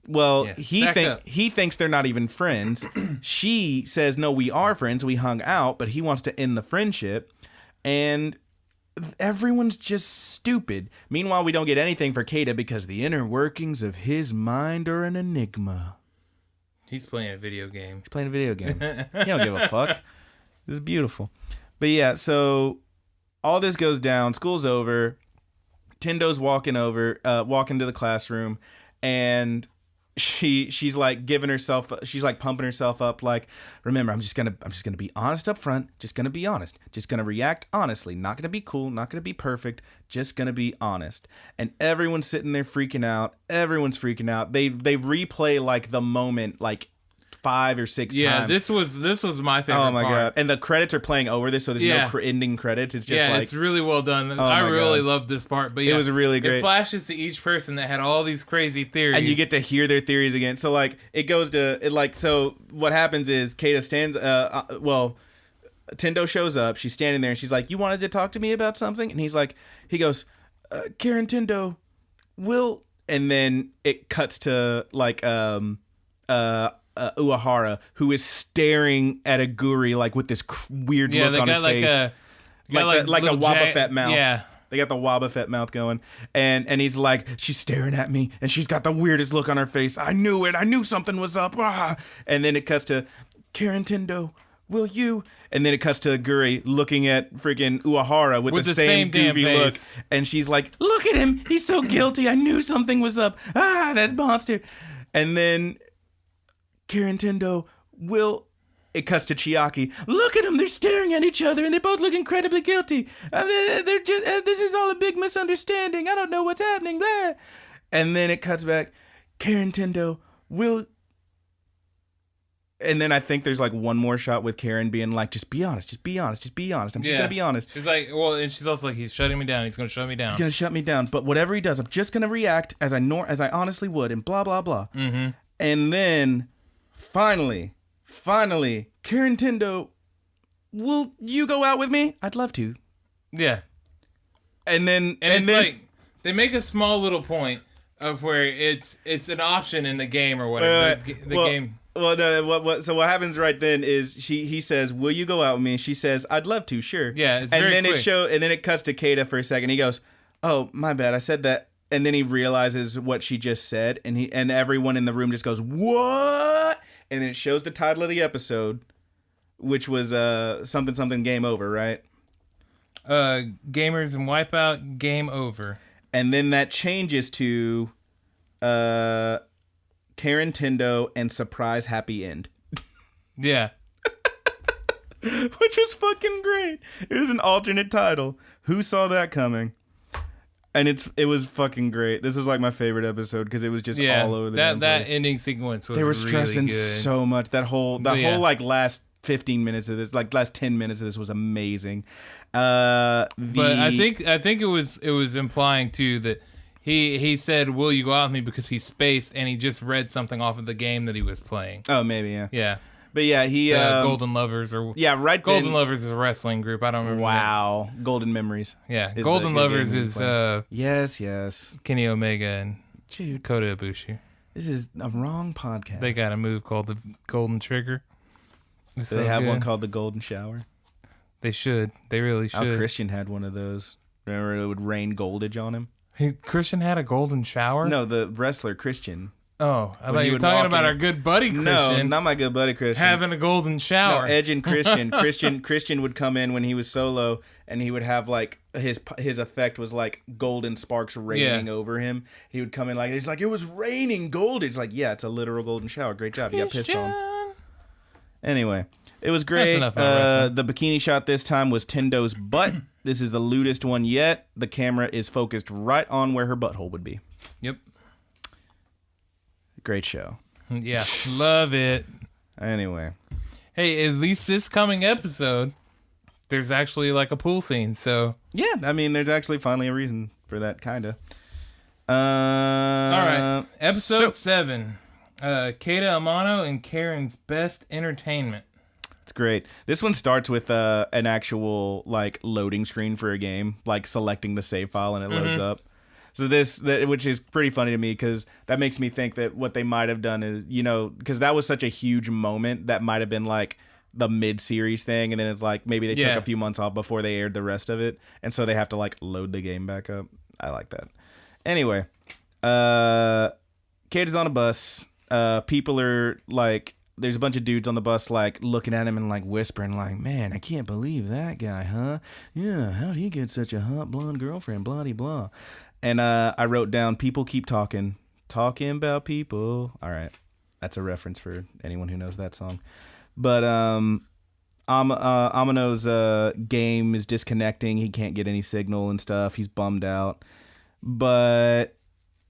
Well, he thinks they're not even friends. She says, no, we are friends. We hung out, but he wants to end the friendship. And everyone's just stupid. Meanwhile, we don't get anything for Keita because the inner workings of his mind are an enigma. He's playing a video game. He don't give a fuck. This is beautiful. But yeah, so all this goes down. School's over. Tendo's walking to the classroom, and she's like she's like pumping herself up, like, remember, I'm just gonna be honest up front, just gonna be honest, just gonna react honestly, not gonna be cool, not gonna be perfect, just gonna be honest. And everyone's sitting there freaking out. They replay like the moment like 5 or 6 times. Yeah, this was my favorite part. Oh my god. And the credits are playing over this, so there's no ending credits. It's just it's really well done. I really loved this part. But yeah, it was really great. It flashes to each person that had all these crazy theories. And you get to hear their theories again. So like it goes to it, like, so what happens is Keita stands Tendo shows up, she's standing there and she's like, you wanted to talk to me about something? And he goes, Karen Tendo, will, and then it cuts to like Uehara, who is staring at Aguri like with this weird look on his face, like a Wobba Fett mouth. Yeah, they got the Wobba Fett mouth going, and he's like, she's staring at me, and she's got the weirdest look on her face. I knew it. I knew something was up. Ah. And then it cuts to Karen Tendo, will you? And then it cuts to Aguri looking at freaking Uehara with the same goofy look, and she's like, look at him. He's so guilty. I knew something was up. Ah, that monster. And then Karen Tendo will... It cuts to Chiaki. Look at them. They're staring at each other, and they both look incredibly guilty. They're just... this is all a big misunderstanding. I don't know what's happening. Blah. And then it cuts back. Karen Tendo will... And then I think there's like one more shot with Karen being like, just be honest. Just be honest. Just be honest. I'm just going to be honest. She's like, well, and she's also like, he's shutting me down. He's going to shut me down. He's going to shut me down. But whatever he does, I'm just going to react as I honestly would, and blah, blah, blah. Mm-hmm. And then... Finally, Karen Tendo, will you go out with me? I'd love to. Yeah. And then like they make a small little point of where it's an option in the game or whatever. The game. Well, no. So what happens right then is he says, "Will you go out with me?" And she says, "I'd love to, sure." Yeah, it's very quick. And then it cuts to Keita for a second. He goes, "Oh, my bad. I said that." and then he realizes what she just said, and everyone in the room just goes, "What?" And then it shows the title of the episode, which was something game over, right? Gamers and Wipeout, game over. And then that changes to Karen Tendo and surprise happy end. Yeah. Which is fucking great. It was an alternate title. Who saw that coming? And it was fucking great. This was like my favorite episode because it was just all over the that ending sequence was they were really stressing good. so much. That whole like last 15 minutes of this, like last 10 minutes of this was amazing. But I think it was implying too that he said, "Will you go out with me?" because he's spaced and he just read something off of the game that he was playing. Oh, maybe, yeah. Yeah. But yeah, he Golden Lovers or Golden Lovers is a wrestling group. I don't remember. Wow, Golden Memories. Yeah, Golden Lovers is yes, Kenny Omega and Kota Ibushi. This is a wrong podcast. They got a move called the Golden Trigger. Do they have one called the Golden Shower? They should. They really should. Oh, Christian had one of those. Remember, it would rain goldage on him. Christian had a golden shower? No, the wrestler Christian. Oh, I thought you were talking about our good buddy Christian. No, not my good buddy Christian. Having a golden shower. No, Edge and Christian. Christian would come in when he was solo, and he would have like his effect was like golden sparks raining over him. He would come in like he's like it was raining gold. It's like yeah, it's a literal golden shower. Great job. You got pissed on. Anyway, it was great. The bikini shot this time was Tendo's butt. This is the lewdest one yet. The camera is focused right on where her butthole would be. Yep. Great show. Yeah, love it. Anyway. Hey, at least this coming episode, there's actually like a pool scene, so... Yeah, I mean, there's actually finally a reason for that, kind of. All right, episode 7. Keita Amano and Karen's Best Entertainment. It's great. This one starts with an actual, like, loading screen for a game, like selecting the save file and it loads up. So which is pretty funny to me because that makes me think that what they might have done is, because that was such a huge moment that might have been like the mid-series thing. And then it's like maybe they took a few months off before they aired the rest of it. And so they have to like load the game back up. I like that. Anyway, Kate is on a bus. People are like, there's a bunch of dudes on the bus like looking at him and like whispering like, man, I can't believe that guy, huh? Yeah, how'd he get such a hot blonde girlfriend? Blah, de blah. And I wrote down, people keep talking about people. All right. That's a reference for anyone who knows that song. But Amano's game is disconnecting. He can't get any signal and stuff. He's bummed out. But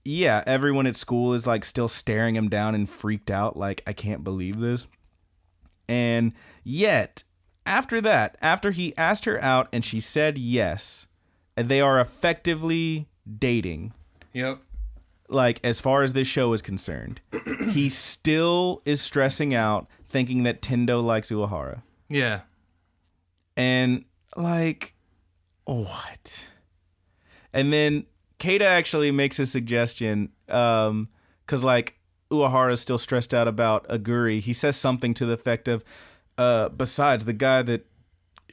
yeah, everyone at school is like still staring him down and freaked out. Like, I can't believe this. And yet, after that, after he asked her out and she said yes, they are effectively dating. Yep. Like, as far as this show is concerned, he still is stressing out thinking that Tendo likes Uehara. Yeah. And like, what? And then Keita actually makes a suggestion, because like Uehara is still stressed out about Aguri. He says something to the effect of, besides, the guy that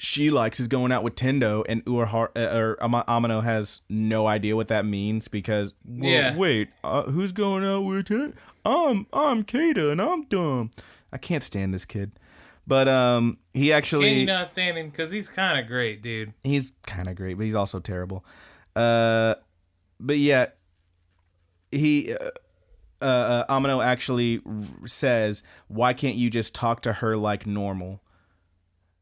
she likes is going out with Tendo, and Amano has no idea what that means because, wait, who's going out with Tendo? I'm Keita and I'm dumb. I can't stand this kid. But he actually... Can you not stand him? Because he's kind of great, dude. He's kind of great, but he's also terrible. But yeah, he... Amano actually says, why can't you just talk to her like normal?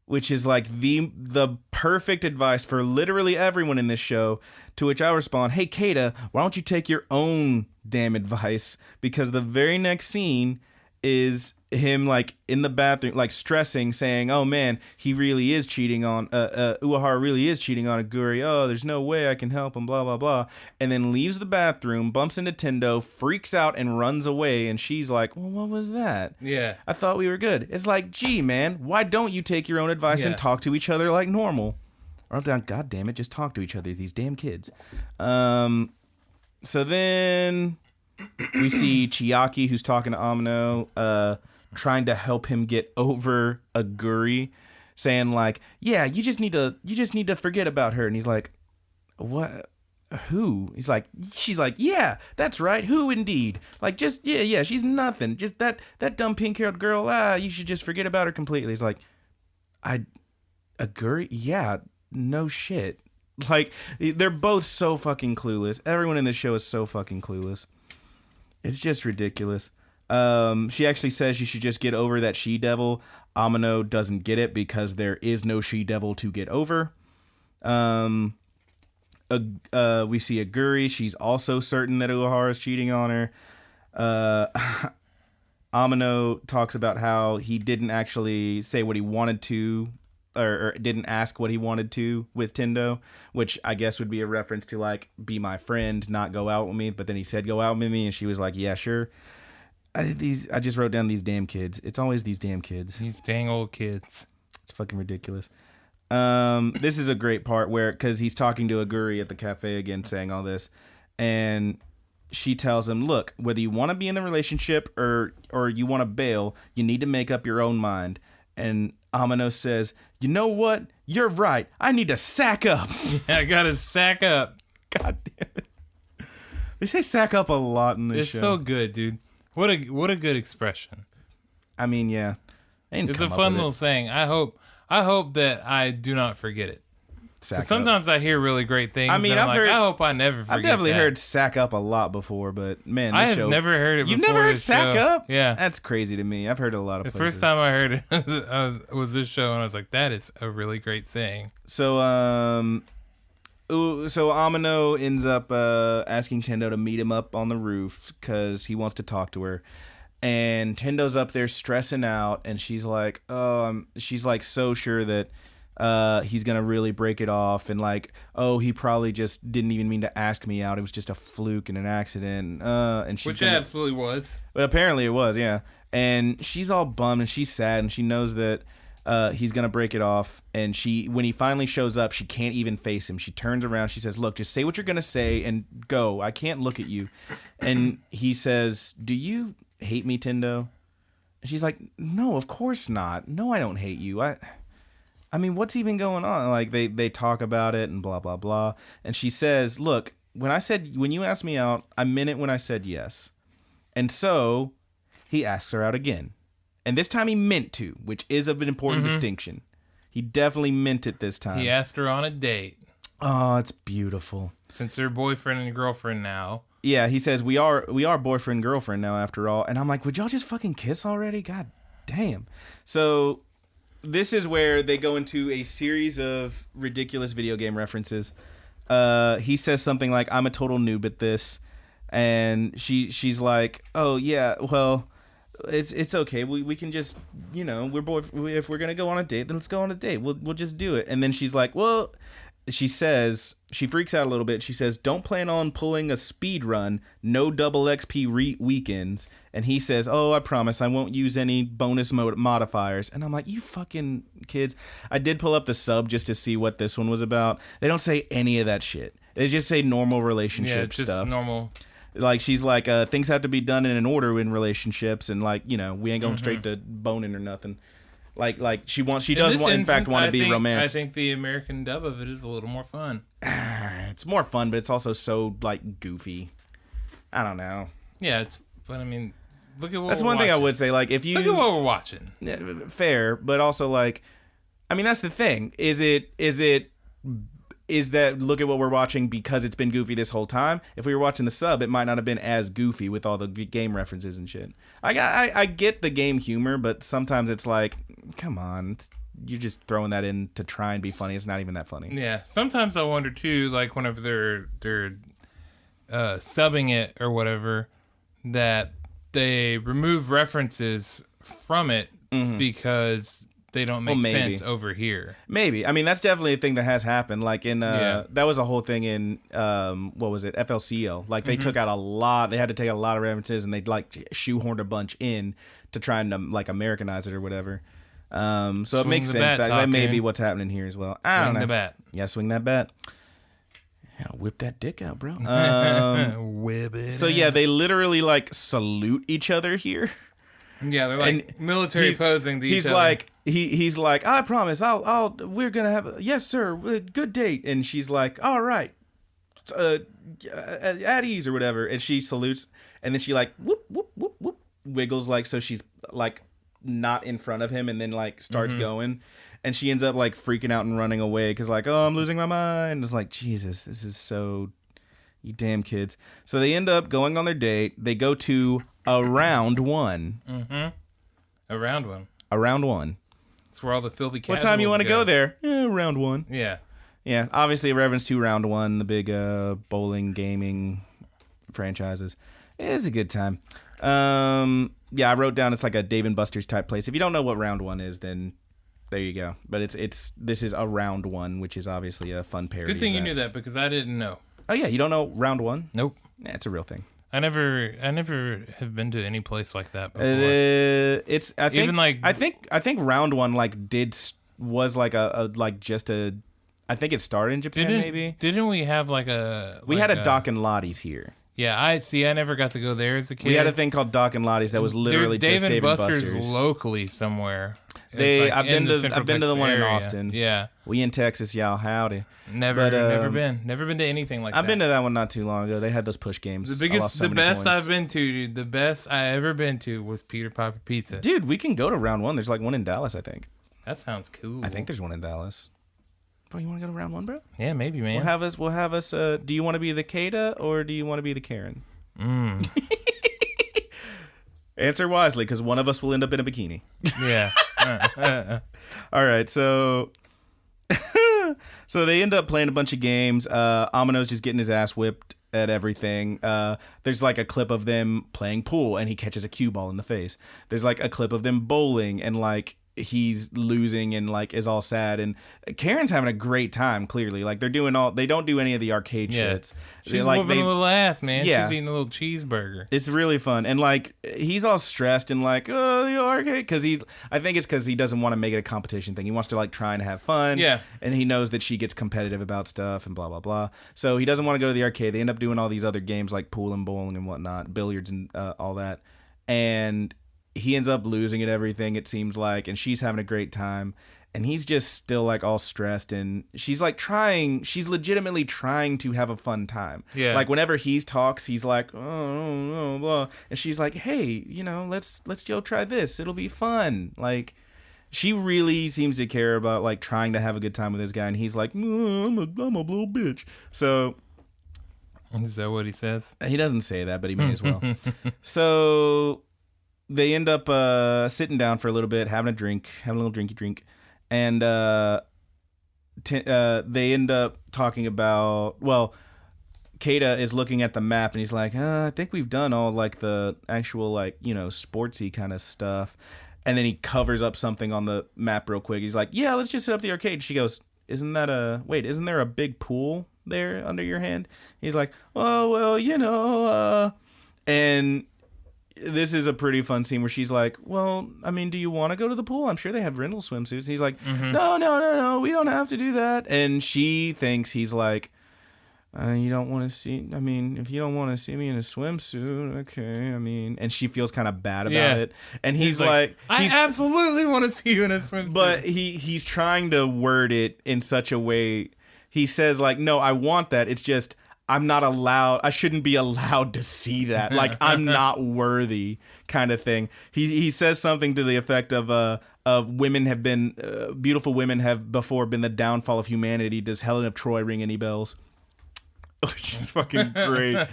Which is like the perfect advice for literally everyone in this show, to which I respond, hey, Keita, why don't you take your own damn advice? Because the very next scene is him like in the bathroom, like stressing, saying, oh man, he really is cheating on, Uehara really is cheating on Aguri. Oh, there's no way I can help him, blah, blah, blah. And then leaves the bathroom, bumps into Tendo, freaks out and runs away. And she's like, well, what was that? Yeah. I thought we were good. It's like, gee, man, why don't you take your own advice and talk to each other like normal? Or, God damn it, just talk to each other, these damn kids. So then we see Chiaki, who's talking to Amano, trying to help him get over Aguri, saying like, yeah, you just need to forget about her. And he's like, what? who? She's like, yeah, that's right. Who indeed? Like, just, yeah, she's nothing. Just that dumb pink-haired girl, you should just forget about her completely. He's like, I agree. Yeah, no shit. Like, they're both so fucking clueless. Everyone in this show is so fucking clueless. It's just ridiculous. She actually says she should just get over that she-devil. Amino doesn't get it because there is no she-devil to get over. We see Aguri. She's also certain that Uehara is cheating on her. Amino talks about how he didn't actually say what he wanted to, or didn't ask what he wanted to with Tendo, which I guess would be a reference to like, be my friend, not go out with me. But then he said, go out with me. And she was like, yeah, sure. I just wrote down these damn kids. It's always these damn kids. These dang old kids. It's fucking ridiculous. This is a great part where, because he's talking to Aguri at the cafe again, saying all this, and she tells him, look, whether you want to be in the relationship or you want to bail, you need to make up your own mind. And Amino says, you know what? You're right. I need to sack up. Yeah, I gotta sack up. God damn it. They say sack up a lot in this show. It's so good, dude. What a good expression. I mean, yeah. It's a fun little saying. I hope that I do not forget it. Sometimes I hear really great things. I mean, I hope I never forget. I've definitely heard sack up a lot before, but man, I have never heard it before. You've never heard sack up? Yeah. That's crazy to me. I've heard it a lot of places. The first time I heard it was this show, and I was like, that is a really great saying. So, Amino ends up asking Tendo to meet him up on the roof because he wants to talk to her. And Tendo's up there stressing out, and she's like, she's like so sure that he's gonna really break it off, and like, he probably just didn't even mean to ask me out. It was just a fluke and an accident. And which absolutely was. But apparently it was, yeah. And she's all bummed and she's sad, and she knows that he's gonna break it off. And when he finally shows up, she can't even face him. She turns around. She says, "Look, just say what you're gonna say and go. I can't look at you." And he says, "Do you hate me, Tendo?" And she's like, "No, of course not. No, I don't hate you. I mean, what's even going on?" Like they talk about it and blah blah blah. And she says, "Look, when you asked me out, I meant it when I said yes." And so he asks her out again. And this time he meant to, which is of an important distinction. He definitely meant it this time. He asked her on a date. Oh, it's beautiful. Since they're boyfriend and girlfriend now. Yeah, he says, we are boyfriend and girlfriend now after all. And I'm like, would y'all just fucking kiss already? God damn. So this is where they go into a series of ridiculous video game references. He says something like, I'm a total noob at this. And she's like, oh yeah, well, it's okay. We can just, if we're gonna go on a date, then let's go on a date. We'll just do it. And then she's like, well, she freaks out a little bit. She says, don't plan on pulling a speed run. No double XP weekends. And he says, oh, I promise I won't use any bonus modifiers. And I'm like, you fucking kids. I did pull up the sub just to see what this one was about. They don't say any of that shit. They just say normal relationship stuff. Yeah, just normal. Like, she's like, things have to be done in an order in relationships, and like, we ain't going straight to boning or nothing. Like she does in fact want to be romantic. I think the American dub of it is a little more fun. It's more fun, but it's also so like goofy. I don't know. Yeah, but I mean, look at what that's we're one watching. thing I would say. Like, if you look at what we're watching, fair, but also like, I mean, that's the thing. Is that look at what we're watching because it's been goofy this whole time? If we were watching the sub, it might not have been as goofy with all the game references and shit. I get the game humor, but sometimes it's like, come on, you're just throwing that in to try and be funny. It's not even that funny. Yeah, sometimes I wonder too, like whenever they're subbing it or whatever, that they remove references from it because they don't make sense over here. Maybe. I mean, that's definitely a thing that has happened. Like in, that was a whole thing in, what was it? FLCL. Like they took out a lot, they had to take out a lot of references, and they'd like shoehorned a bunch in to try and like Americanize it or whatever. So it makes sense that may be what's happening here as well. I don't know. Swing the bat. Yeah, swing that bat. Yeah, whip that dick out, bro. Whip it. So yeah, they literally like salute each other here. Yeah, they're like military posing to each other. He's like, I promise, we're gonna have yes sir, good date. And she's like, all right, at ease or whatever. And she salutes, and then she like whoop whoop whoop whoop wiggles like so she's like not in front of him, and then like starts going, and she ends up like freaking out and running away because like, oh, I'm losing my mind. It's like, Jesus, this is so, you damn kids. So they end up going on their date. They go to a round one. A round one. A round one. It's where all the filthy casuals What time you want to go there? Round one. Yeah. Yeah, obviously a reference to round one, the big bowling gaming franchises. It's a good time. Yeah, I wrote down it's like a Dave and Buster's type place. If you don't know what round one is, then there you go. But this is a round one, which is obviously a fun parody. Good thing you knew that because I didn't know. Oh yeah, you don't know round one? Nope. Yeah, it's a real thing. I never have been to any place like that before. I think round one like was like a like just a. I think it started in Japan. Maybe didn't we have like a? We had a Doc and Lottie's here. Yeah, I never got to go there as a kid. We had a thing called Doc and Lottie's that was literally There's just Dave Dave and Buster's Buster's locally somewhere. I've been to the one in area. Austin. Yeah, we in Texas, y'all. Howdy. Never been to anything like that. I've been to that one not too long ago. They had those push games. The best I've been to, dude. The best I ever been to was Peter Piper Pizza. Dude, we can go to round one. There's like one in Dallas, I think. That sounds cool. I think there's one in Dallas. Bro, you want to go to round one, bro? Yeah, maybe, man. We'll have us. Do you want to be the Kata or do you want to be the Karen? Answer wisely, because one of us will end up in a bikini. Yeah. All right, so so they end up playing a bunch of games. Amino's just getting his ass whipped at everything. There's like a clip of them playing pool, and he catches a cue ball in the face. There's like a clip of them bowling, and like he's losing and like is all sad, and Karen's having a great time. Clearly, like they don't do any of the arcade shits. She's like whooping a little ass, man. Yeah. She's eating a little cheeseburger. It's really fun, and like he's all stressed and like, oh, the arcade, because I think it's because he doesn't want to make it a competition thing. He wants to like try and have fun. Yeah, and he knows that she gets competitive about stuff and blah blah blah. So he doesn't want to go to the arcade. They end up doing all these other games like pool and bowling and whatnot, billiards and all that, and he ends up losing at everything, it seems like, and she's having a great time, and he's just still like all stressed, and she's legitimately trying to have a fun time. Yeah, like whenever he talks, he's like, oh, blah, and she's like, hey, let's go try this, it'll be fun. Like she really seems to care about like trying to have a good time with this guy, and he's like, I'm a little bitch. So is that what he says? He doesn't say that, but he may as well. So they end up sitting down for a little bit, having a little drinky drink, and they end up talking about, well, Kata is looking at the map, and he's like, I think we've done all like the actual like, sportsy kind of stuff. And then he covers up something on the map real quick. He's like, yeah, let's just hit up the arcade. She goes, isn't there a big pool there under your hand? He's like, oh, well, and this is a pretty fun scene where she's like, well, I mean, do you want to go to the pool? I'm sure they have rental swimsuits. He's like, no, we don't have to do that. And she thinks he's like, you don't want to see, I mean, if you don't want to see me in a swimsuit, okay, I mean, and she feels kind of bad about it. And he's like, I absolutely want to see you in a swimsuit. But he's trying to word it in such a way. He says like, no, I want that. It's just, I'm not allowed, I shouldn't be allowed to see that. Like, I'm not worthy kind of thing. He says something to the effect of women have been, beautiful women have before been the downfall of humanity. Does Helen of Troy ring any bells? Which is fucking great.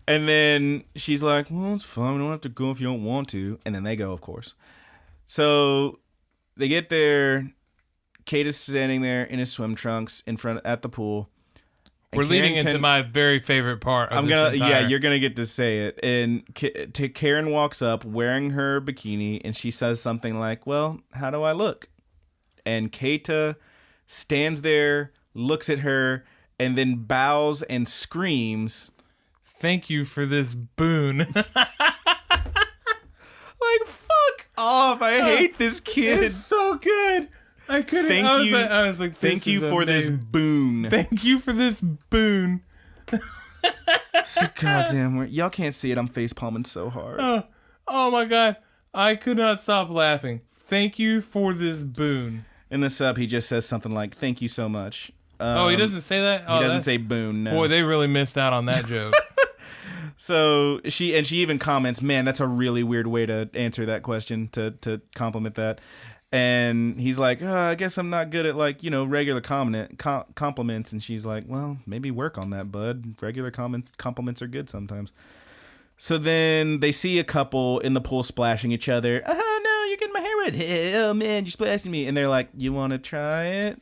And then she's like, well, it's fine. We don't have to go if you don't want to. And then they go, of course. So they get there. Kate is standing there in his swim trunks in front at the pool. We're leading into my very favorite part of you're gonna get to say it. And Karen walks up wearing her bikini, and she says something like, well, how do I look? And Keita stands there, looks at her, and then bows and screams, thank you for this boon. Like, fuck off. I hate this kid. It's so good. I couldn't. I was like, thank you for this boon. Thank you for this boon. So goddamn, y'all can't see it. I'm face palming so hard. Oh my god. I could not stop laughing. Thank you for this boon. In the sub, he just says something like, thank you so much. Oh, he doesn't say that? He doesn't say Boone, no. Boy, they really missed out on that joke. So she even comments, man, that's a really weird way to answer that question, to compliment that. And he's like, I guess I'm not good at regular compliments. And she's like, well, maybe work on that, bud. Regular compliments are good sometimes. So then they see a couple in the pool splashing each other. Oh no, you're getting my hair wet. Oh man, you're splashing me. And they're like, you want to try it?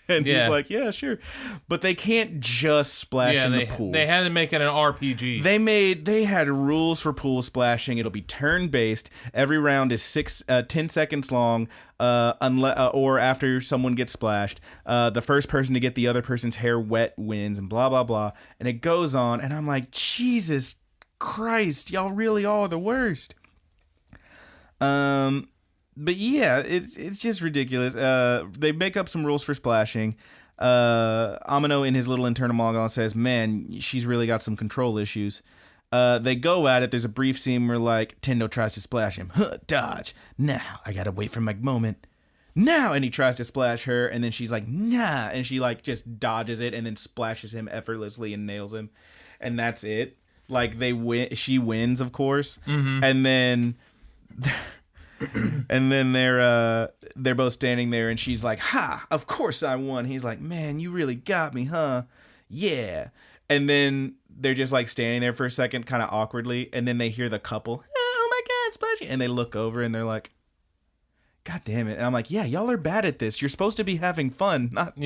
And he's like, yeah, sure. But they can't just splash in the pool. They had to make it an RPG. They had rules for pool splashing. It'll be turn-based. Every round is 10 seconds long, or after someone gets splashed. The first person to get the other person's hair wet wins, and blah, blah, blah. And it goes on, and I'm like, Jesus Christ, y'all really are the worst. But yeah, it's just ridiculous. They make up some rules for splashing. Amino in his little internal monologue says, man, she's really got some control issues. They go at it. There's a brief scene where Tendo tries to splash him. Dodge. Now I gotta wait for my moment. Now, and he tries to splash her, and then she's like, nah, and she just dodges it and then splashes him effortlessly and nails him, and that's it. They win. She wins, of course, and then. And then they're both standing there, and she's like, ha, of course I won. He's like, man, you really got me, huh? Yeah. And then they're just standing there for a second, kind of awkwardly, and then they hear the couple, oh my God, Splashy. And they look over and they're like, God damn it. And I'm like, yeah, y'all are bad at this. You're supposed to be having fun, not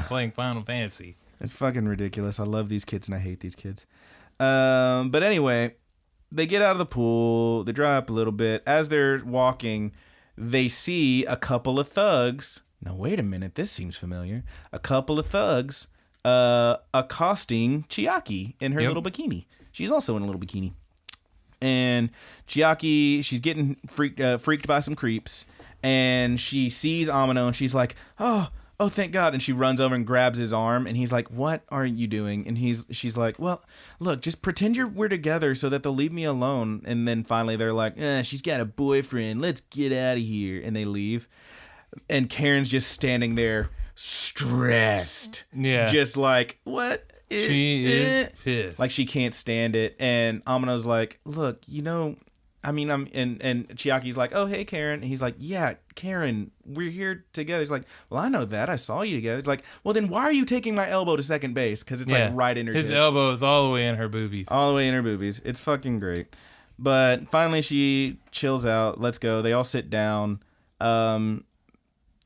playing Final Fantasy. It's fucking ridiculous. I love these kids and I hate these kids. But anyway, they get out of the pool, they dry up a little bit. As they're walking, they see a couple of thugs. Now, wait a minute, this seems familiar. A couple of thugs accosting Chiaki in her little bikini. She's also in a little bikini. And Chiaki, she's getting freaked by some creeps. And she sees Amino, and she's like, oh, thank God. And she runs over and grabs his arm, and he's like, what are you doing? And she's like, well, look, just pretend we're together so that they'll leave me alone. And then finally they're like, she's got a boyfriend. Let's get out of here. And they leave. And Karen's just standing there stressed. Yeah. Just like, what? She is pissed. She can't stand it. And Amino's like, look, and Chiaki's like, oh, hey, Karen. And he's like, yeah, Karen, we're here together. He's like, well, I know that. I saw you together. It's like, well, then why are you taking my elbow to second base? Because it's right in her His tits. elbow is all the way in her boobies. All the way in her boobies. It's fucking great. But finally she chills out. Let's go. They all sit down.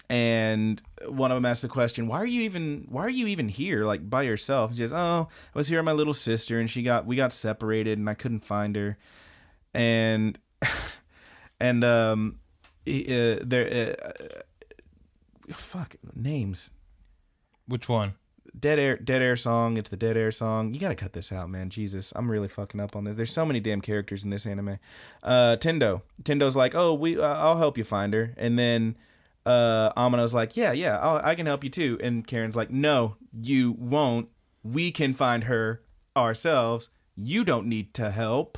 And one of them asks the question, why are you even here, by yourself? She says, oh, I was here with my little sister, and we got separated, and I couldn't find her. And fuck names. Which one? Dead Air song. It's the Dead Air song. You gotta cut this out, man. Jesus, I'm really fucking up on this. There's so many damn characters in this anime. Tendo's like, oh, I'll help you find her. And then Amino's like, yeah, I can help you too. And Karen's like, no, you won't. We can find her ourselves. You don't need to help.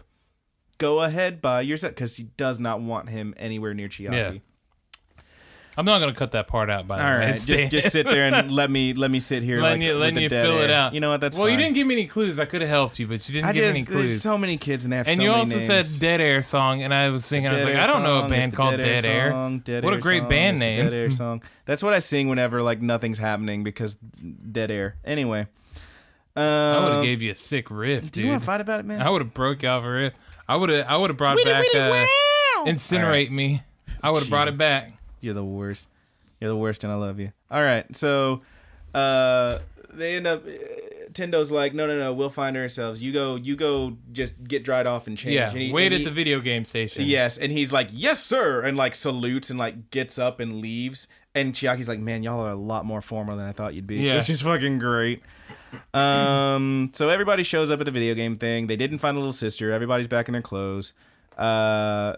Go ahead by yourself, because she does not want him anywhere near Chiaki. Yeah. I'm not gonna cut that part out. By the way, all right, just sit there and let me sit here, letting you fill it out. You know what? That's well, fine. You didn't give me any clues. I could have helped you, but you didn't give me any clues. There's so many kids, and they have and so you many also names. said Dead Air song, and I was singing. I was like, I don't know a band called Dead Air. What a great band name! Dead Air song. That's what I sing whenever nothing's happening, because Dead Air. Anyway, I would have gave you a sick riff, dude. Do you want to fight about it, man? I would have broke out a riff. I would have brought back Incinerate right. Me. I would have brought it back. You're the worst. You're the worst, and I love you. All right, so they end up. Tendo's like, no, we'll find her ourselves. You go, just get dried off and change. Yeah, and wait at the video game station. Yes, and he's like, yes, sir, and salutes and gets up and leaves. And Chiaki's like, man, y'all are a lot more formal than I thought you'd be. Yeah, which is fucking great. So everybody shows up at the video game thing. They didn't find the little sister. Everybody's back in their clothes. Chiaki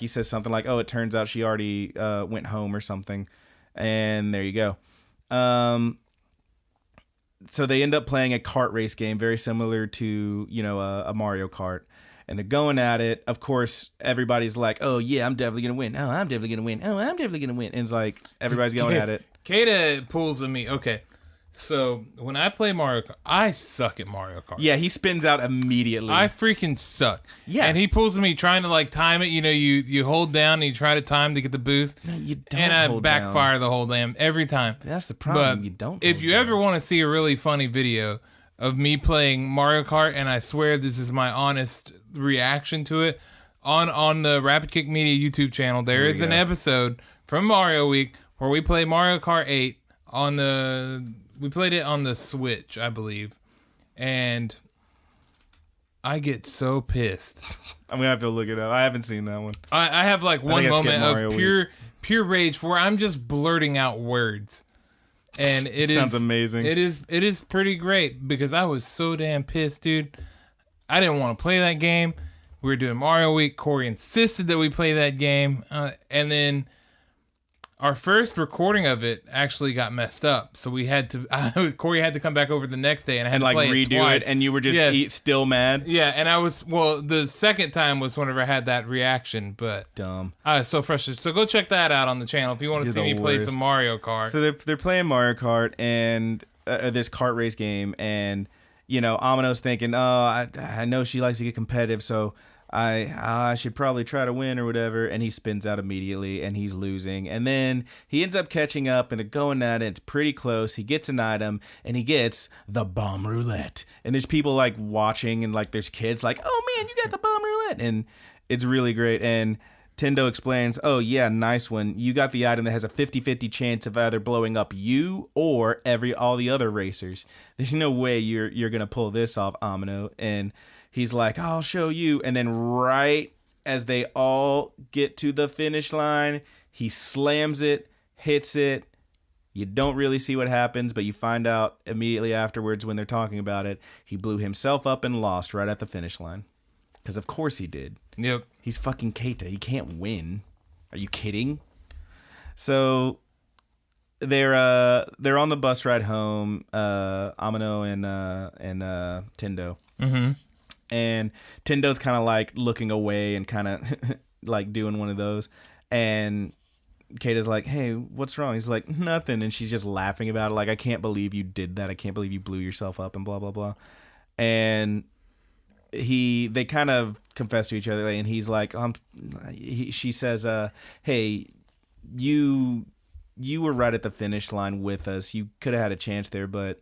says something like, oh, it turns out she already went home or something. And there you go. So they end up playing a kart race game very similar to, a Mario Kart. and they're going at it. Of course, everybody's like, "Oh yeah, I'm definitely gonna win. Oh, I'm definitely gonna win. Oh, I'm definitely gonna win." And it's like everybody's going at it. Kata pulls at me. Okay, so when I play Mario Kart, I suck at Mario Kart. Yeah, he spins out immediately. I freaking suck. Yeah. And he pulls at me trying to like time it. You know, you hold down and you try to time to get the boost. No, you don't. And I hold backfire down. the whole damn every time. That's the problem. But You don't. if hold you down. ever want to see a really funny video of me playing Mario Kart, and I swear this is my honest reaction to it, on the Rapid Kick Media YouTube channel, there is an episode from Mario Week where we play Mario Kart 8 we played it on the Switch, I believe, and I get so pissed. I'm gonna have to look it up. I haven't seen that one. I have like one moment of Week. pure rage where I'm just blurting out words. And it sounds amazing. It is pretty great because I was so damn pissed, dude. I didn't want to play that game. We were doing Mario Week. Corey insisted that we play that game, and then our first recording of it actually got messed up. So we had to. Corey had to come back over the next day, and I had to like play redo twice. it, and you were just still mad. Yeah, and I was the second time was whenever I had that reaction, but Dumb. I was so frustrated. So go check that out on the channel if you want to see me play some Mario Kart. So they're playing Mario Kart and this kart race game, and Amino's thinking, oh, I know she likes to get competitive, so I should probably try to win or whatever, and he spins out immediately, and he's losing, and then he ends up catching up, and they're going at it. It's pretty close. He gets an item, and he gets the bomb roulette, and there's people like watching, and like there's kids like, oh man, you got the bomb roulette, and it's really great. And Tendo explains, oh yeah, nice one. You got the item that has a 50-50 chance of either blowing up you or all the other racers. There's no way you're gonna pull this off, Amino. And he's like, I'll show you. And then right as they all get to the finish line, he slams it, hits it. You don't really see what happens, but you find out immediately afterwards when they're talking about it, he blew himself up and lost right at the finish line. Because of course he did. Yep. He's fucking Keita. He can't win. Are you kidding? So they're on the bus ride home, Amino and Tendo. Mm-hmm. And Tendo's kind of like looking away and kind of like doing one of those. And Keita's like, hey, what's wrong? He's like, nothing. And she's just laughing about it. Like, I can't believe you did that. I can't believe you blew yourself up and blah, blah, blah. And they kind of confess to each other, and he's like, she says, hey, you were right at the finish line with us. You could have had a chance there, but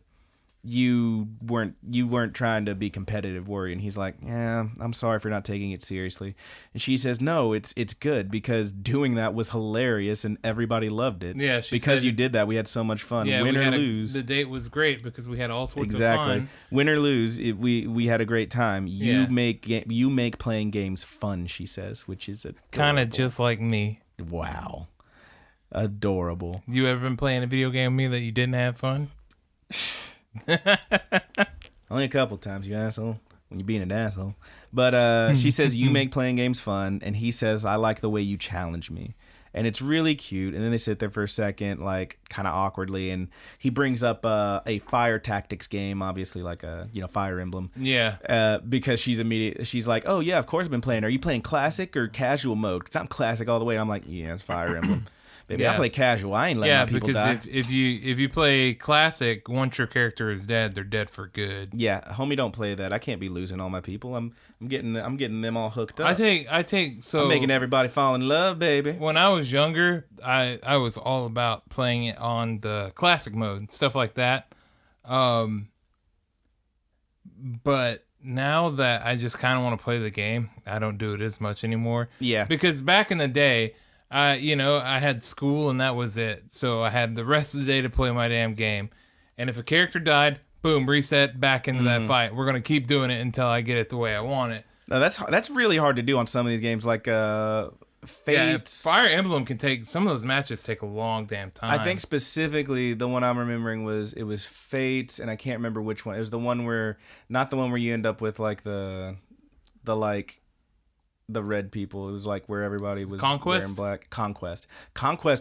you weren't trying to be competitive, were you? And he's like, yeah, I'm sorry for not taking it seriously. And she says, no, it's good, because doing that was hilarious and everybody loved it. Yeah, because you did that, we had so much fun. Yeah, win or lose, the date was great because we had all sorts of fun. Win or lose, we had a great time. You make playing games fun, she says, which is kind of just like me. Wow, adorable. You ever been playing a video game with me that you didn't have fun? Only a couple times, you asshole, when you're being an asshole. But she says, you make playing games fun, and he says, I like the way you challenge me. And it's really cute. And then they sit there for a second, like kind of awkwardly, and he brings up a fire tactics game, obviously like a Fire Emblem. Yeah. Because she's like, oh yeah, of course I've been playing. Are you playing classic or casual mode? Because I'm classic all the way. I'm like, yeah, it's Fire Emblem. Baby, I play casual. I ain't letting my people die. Yeah, because if you play classic, once your character is dead, they're dead for good. Yeah, homie, don't play that. I can't be losing all my people. I'm getting them all hooked up. I take so I'm making everybody fall in love, baby. When I was younger, I was all about playing it on the classic mode, stuff like that. But now that I just kind of want to play the game, I don't do it as much anymore. Yeah, because back in the day, I had school and that was it. So I had the rest of the day to play my damn game. And if a character died, boom, reset back into that fight. We're going to keep doing it until I get it the way I want it. No, that's really hard to do on some of these games, like Fates. Yeah, Fire Emblem can some of those matches take a long damn time. I think specifically the one I'm remembering was Fates, and I can't remember which one. It was the one where, not the one where you end up with like the red people. It was like where everybody was wearing black. Conquest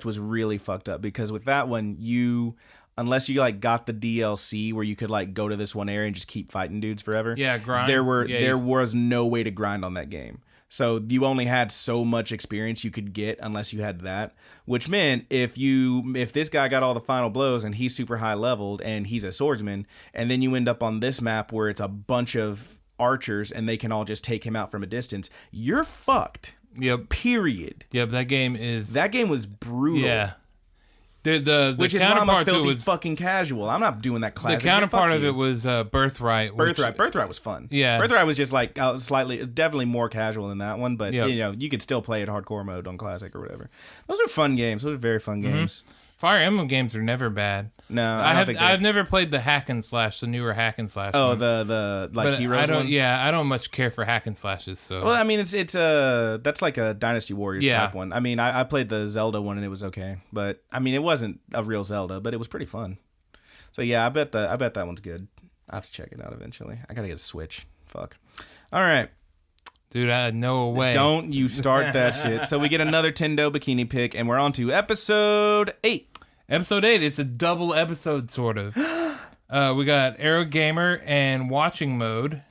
was really fucked up, because with that one, you unless you like got the DLC where you could like go to this one area and just keep fighting dudes forever. Yeah, grind. There was no way to grind on that game. So you only had so much experience you could get unless you had that, which meant if this guy got all the final blows and he's super high leveled and he's a swordsman, and then you end up on this map where it's a bunch of archers and they can all just take him out from a distance, you're fucked. Yep. Period. Yep. That game was brutal. Yeah. The which is why I'm a counterpart to it filthy was fucking casual. I'm not doing that classic. the counterpart of it was Birthright. Birthright was fun. Yeah. Birthright was just like definitely more casual than that one, but Yep. you could still play it hardcore mode on classic or whatever. Those are fun games. Those are very fun games. Fire Emblem games are never bad. No, I've never played the hack and slash, the newer hack and slash. Oh, one. the like But Heroes I don't. one? Yeah, I don't much care for hack and slashes. So Well, I mean, it's that's like a Dynasty Warriors Yeah. type one. I mean, I played the Zelda one and it was okay, but I mean, it wasn't a real Zelda, but it was pretty fun. So yeah, I bet that one's good. I have to check it out eventually. I gotta get a Switch. Fuck. All right. dude, no way. Don't you start that shit. So we get another Tendo bikini pic, and we're on to episode 8. Episode 8. It's a double episode, sort of. We got Arrow Gamer and Watching Mode,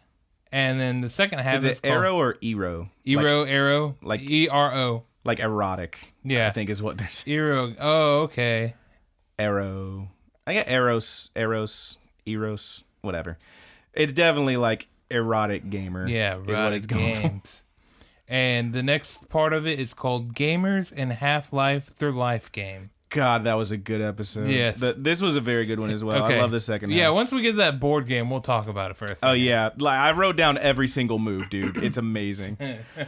and then the second half Is it Arrow or Ero? Arrow, like ERO. Like erotic. Yeah. I think is what they're saying. Ero. Oh, okay. Arrow. I get Eros, whatever. It's definitely like erotic gamer. Yeah, is what it's going for. games. And the next part of it is called Gamers and Half-Life Their Life Game. God, that was a good episode. Yes. This was a very good one as well. Okay. I love the second half. Yeah, once we get to that board game, we'll talk about it for a second. Oh, yeah. Like, I wrote down every single move, dude. It's amazing.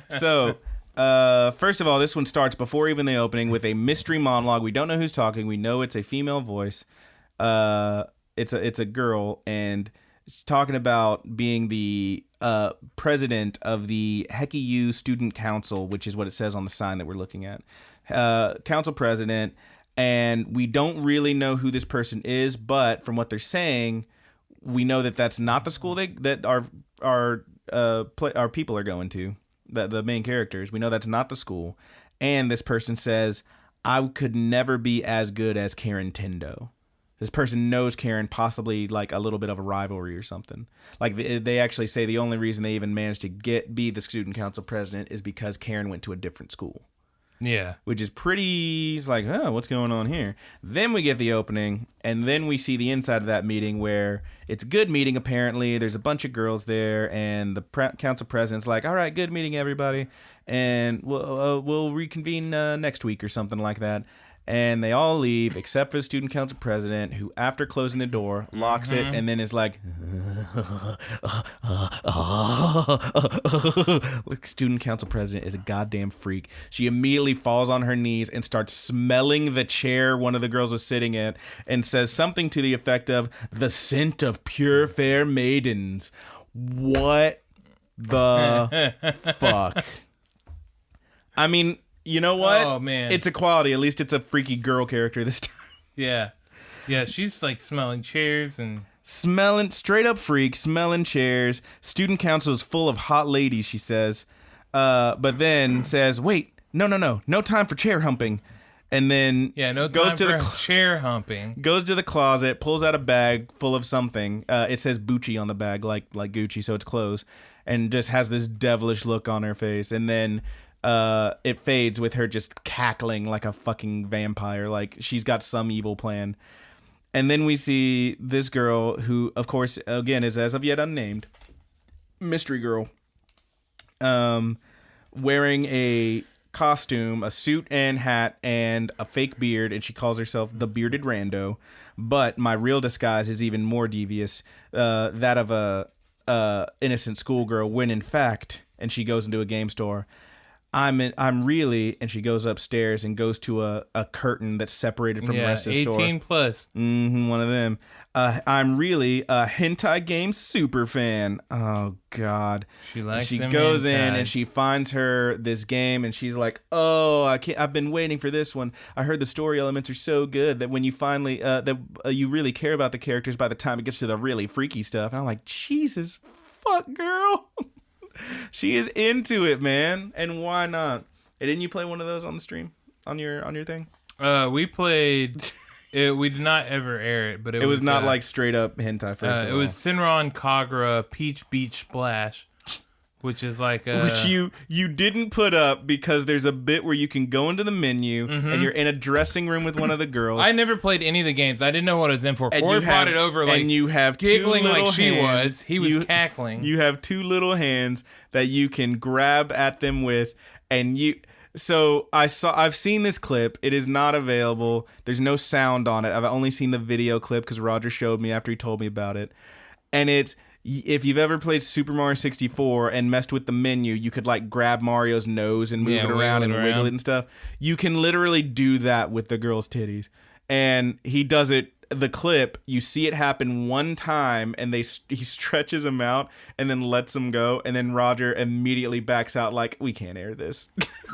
So, first of all, this one starts before even the opening with a mystery monologue. We don't know who's talking. We know it's a female voice. It's a girl, and it's talking about being the president of the Hecky U Student Council, which is what it says on the sign that we're looking at. Council president. And we don't really know who this person is, but from what they're saying, we know that that's not the school that our people are going to. The main characters, we know that's not the school. And this person says, "I could never be as good as Karen Tendo." This person knows Karen, possibly like a little bit of a rivalry or something. Like they actually say the only reason they even managed to be the student council president is because Karen went to a different school. Yeah. Which is pretty, it's like, what's going on here? Then we get the opening, and then we see the inside of that meeting where it's a good meeting, apparently. There's a bunch of girls there, and the council president's like, all right, good meeting, everybody. And we'll reconvene next week or something like that. And they all leave except for the student council president, who, after closing the door, locks it and then is like, look, student council president is a goddamn freak. She immediately falls on her knees and starts smelling the chair one of the girls was sitting in and says something to the effect of, "The scent of pure fair maidens." What the fuck? I mean, you know what? Oh, man. It's equality. At least it's a freaky girl character this time. Yeah. Yeah, she's like smelling chairs and... Smelling, straight up freak, smelling chairs. Student council is full of hot ladies, she says. But then says, wait, no time for chair humping. And then goes to chair humping. Goes to the closet, pulls out a bag full of something. It says Bucci on the bag, like Gucci, so it's clothes. And just has this devilish look on her face. And then... it fades with her just cackling like a fucking vampire, like she's got some evil plan. And then we see this girl who, of course, again, is as of yet unnamed, mystery girl, wearing a costume, a suit and hat, and a fake beard, and she calls herself the Bearded Rando. But my real disguise is even more devious, that of a innocent schoolgirl, when in fact, and she goes into a game store, I'm really, and she goes upstairs and goes to a curtain that's separated from the rest of the store. 18 plus. One of them. I'm really a hentai game super fan. Oh God. She likes. She them goes hentais. in and she finds her this game and she's like, "Oh, I've been waiting for this one. I heard the story elements are so good that when you finally you really care about the characters by the time it gets to the really freaky stuff." And I'm like, Jesus fuck, girl. She is into it, man, and why not? And didn't you play one of those on the stream on your thing? We played We did not ever air it, but It was not like straight up hentai. First of all, it was Sinron Kagura Peach Beach Splash, which is like which you didn't put up because there's a bit where you can go into the menu and you're in a dressing room with one of the girls. I never played any of the games. I didn't know what I was in for. And Corey brought it over like and you have giggling two little like she hands. was. He was cackling. You have two little hands that you can grab at them with, and you. So I've seen this clip. It is not available. There's no sound on it. I've only seen the video clip because Roger showed me after he told me about it. And it's, if you've ever played Super Mario 64 and messed with the menu, you could like grab Mario's nose and move it around and wiggle it and stuff. You can literally do that with the girl's titties. And he does it. The clip, you see it happen one time, and he stretches them out and then lets them go, and then Roger immediately backs out like, we can't air this.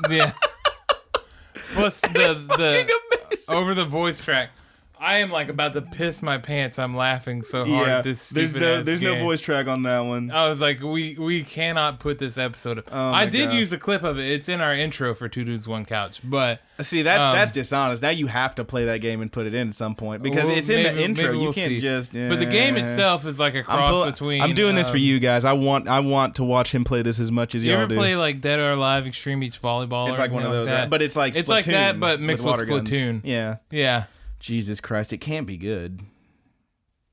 Yeah. Plus the over the voice track, I am like about to piss my pants. I'm laughing so hard. Yeah, At this stupid there's no voice track on that one. I was like, we cannot put this episode up. Oh I did use a clip of it. It's in our intro for Two Dudes One Couch. But see, that's dishonest. Now you have to play that game and put it in at some point because it's in the intro. You can't just. But the game itself is like a cross between. I'm doing this for you guys. I want to watch him play this as much as y'all do. You ever play like Dead or Alive Extreme Beach Volleyball? It's like one of those, like but it's like it's like that, but mixed with Splatoon. Yeah. Yeah. Jesus Christ, it can't be good.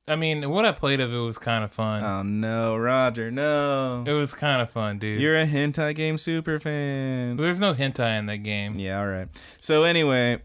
I mean, what I played of it was kind of fun. Oh no, Roger, no. It was kind of fun, dude. You're a hentai game super fan. There's no hentai in that game. Yeah, all right. So anyway,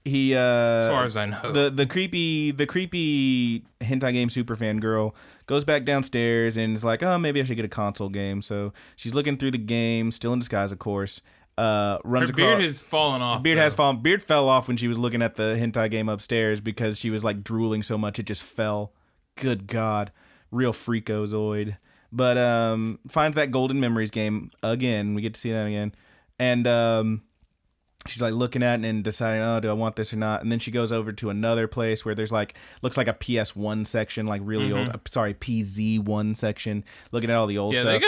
he as far as I know, the creepy hentai game super fan girl goes back downstairs and is like, oh, maybe I should get a console game. So she's looking through the game, still in disguise, of course. Runs her beard has fallen off. Beard has fallen. Beard fell off when she was looking at the hentai game upstairs because she was like drooling so much it just fell. Good God, real freakozoid. But finds that Golden Memories game again. We get to see that again, and she's like looking at it and deciding, oh, do I want this or not? And then she goes over to another place where there's like, looks like a PS1 section, like really old, PZ1 section, looking at all the old stuff.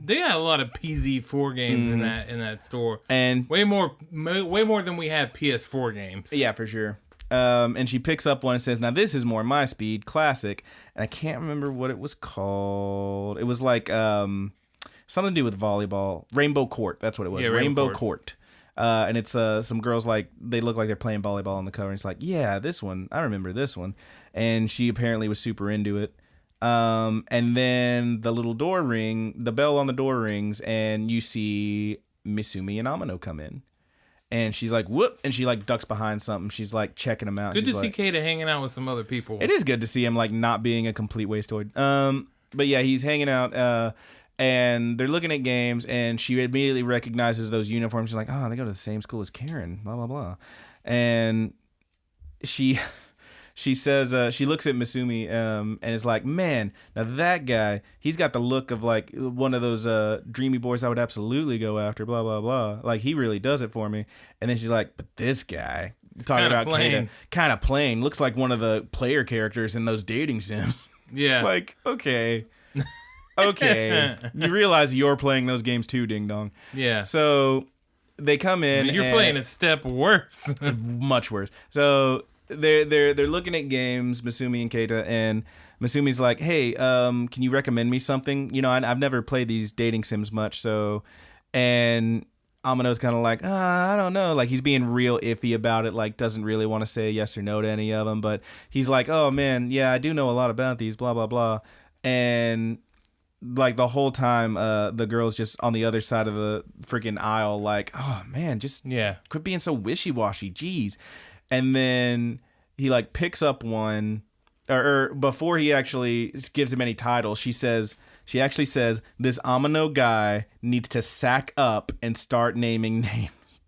They got a lot of PZ4 games in that store. And way more than we have PS4 games. Yeah, for sure. And she picks up one and says, now this is more my speed, classic. And I can't remember what it was called. It was like something to do with volleyball. Rainbow Court, that's what it was. Yeah, Rainbow Court. And it's some girls like, they look like they're playing volleyball on the cover. And it's like, yeah, this one. I remember this one. And she apparently was super into it. And then the bell on the door rings, and you see Misumi and Amano come in. And she's like, whoop, and she like ducks behind something. She's like checking him out. Good to see Kata hanging out with some other people. It is good to see him like not being a complete wasteoid. But yeah, he's hanging out, and they're looking at games, and she immediately recognizes those uniforms. She's like, oh, they go to the same school as Karen, blah, blah, blah. And she says, she looks at Misumi and is like, man, now that guy, he's got the look of like one of those dreamy boys I would absolutely go after, blah, blah, blah. Like, he really does it for me. And then she's like, but this guy, talking about Kata, kind of plain, looks like one of the player characters in those dating sims. Yeah. It's like, okay. Okay. You realize you're playing those games too, ding dong. Yeah. So they come in. You're playing a step worse. Much worse. So they're looking at games, Misumi and Keita, and Masumi's like, hey, can you recommend me something? You know, I've never played these dating sims much, so, and Amano's kind of like, I don't know, like he's being real iffy about it, like doesn't really want to say yes or no to any of them, but he's like, oh man, yeah, I do know a lot about these, blah, blah, blah, and like the whole time, the girl's just on the other side of the freaking aisle, like, oh man, just quit being so wishy-washy, jeez. And then he like picks up one, or before he actually gives him any title, she actually says, this Amano guy needs to sack up and start naming names,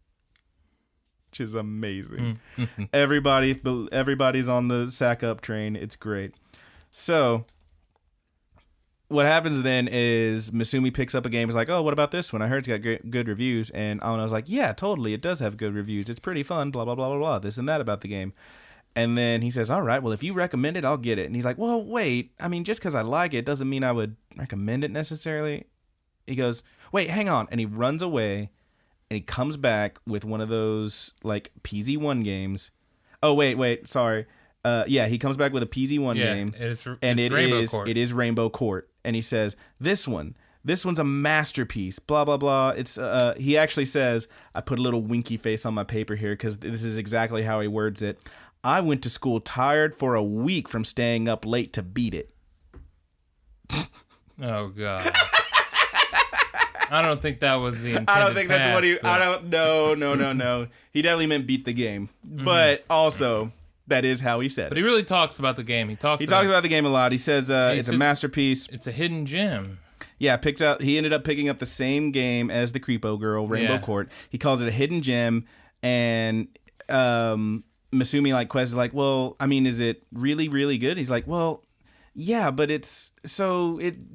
which is amazing. Everybody's on the sack up train. It's great. So what happens then is Misumi picks up a game. He's like, oh, what about this one? I heard it's got good reviews. And Amano's like, yeah, totally. It does have good reviews. It's pretty fun, blah, blah, blah, blah, blah, this and that about the game. And then he says, all right, well, if you recommend it, I'll get it. And he's like, well, wait. I mean, just because I like it doesn't mean I would recommend it necessarily. He goes, wait, hang on. And he runs away, and he comes back with one of those, like, PZ1 games. Oh wait, sorry. Yeah, he comes back with a PZ1 game, and it is Rainbow Court, and he says this one's a masterpiece. Blah blah blah. It's he actually says, I put a little winky face on my paper here because this is exactly how he words it. I went to school tired for a week from staying up late to beat it. Oh God. I don't think that was the intended I don't think path, that's what he. but... I don't. No. He definitely meant beat the game, but also that is how he said But it. he really talks about the game. He talks about the game a lot. He says it's a masterpiece. It's a hidden gem. Yeah, he ended up picking up the same game as the Creepo Girl, Rainbow Court. He calls it a hidden gem, and Masumi like questions like, well, I mean, is it really, really good? He's like, well, yeah, but it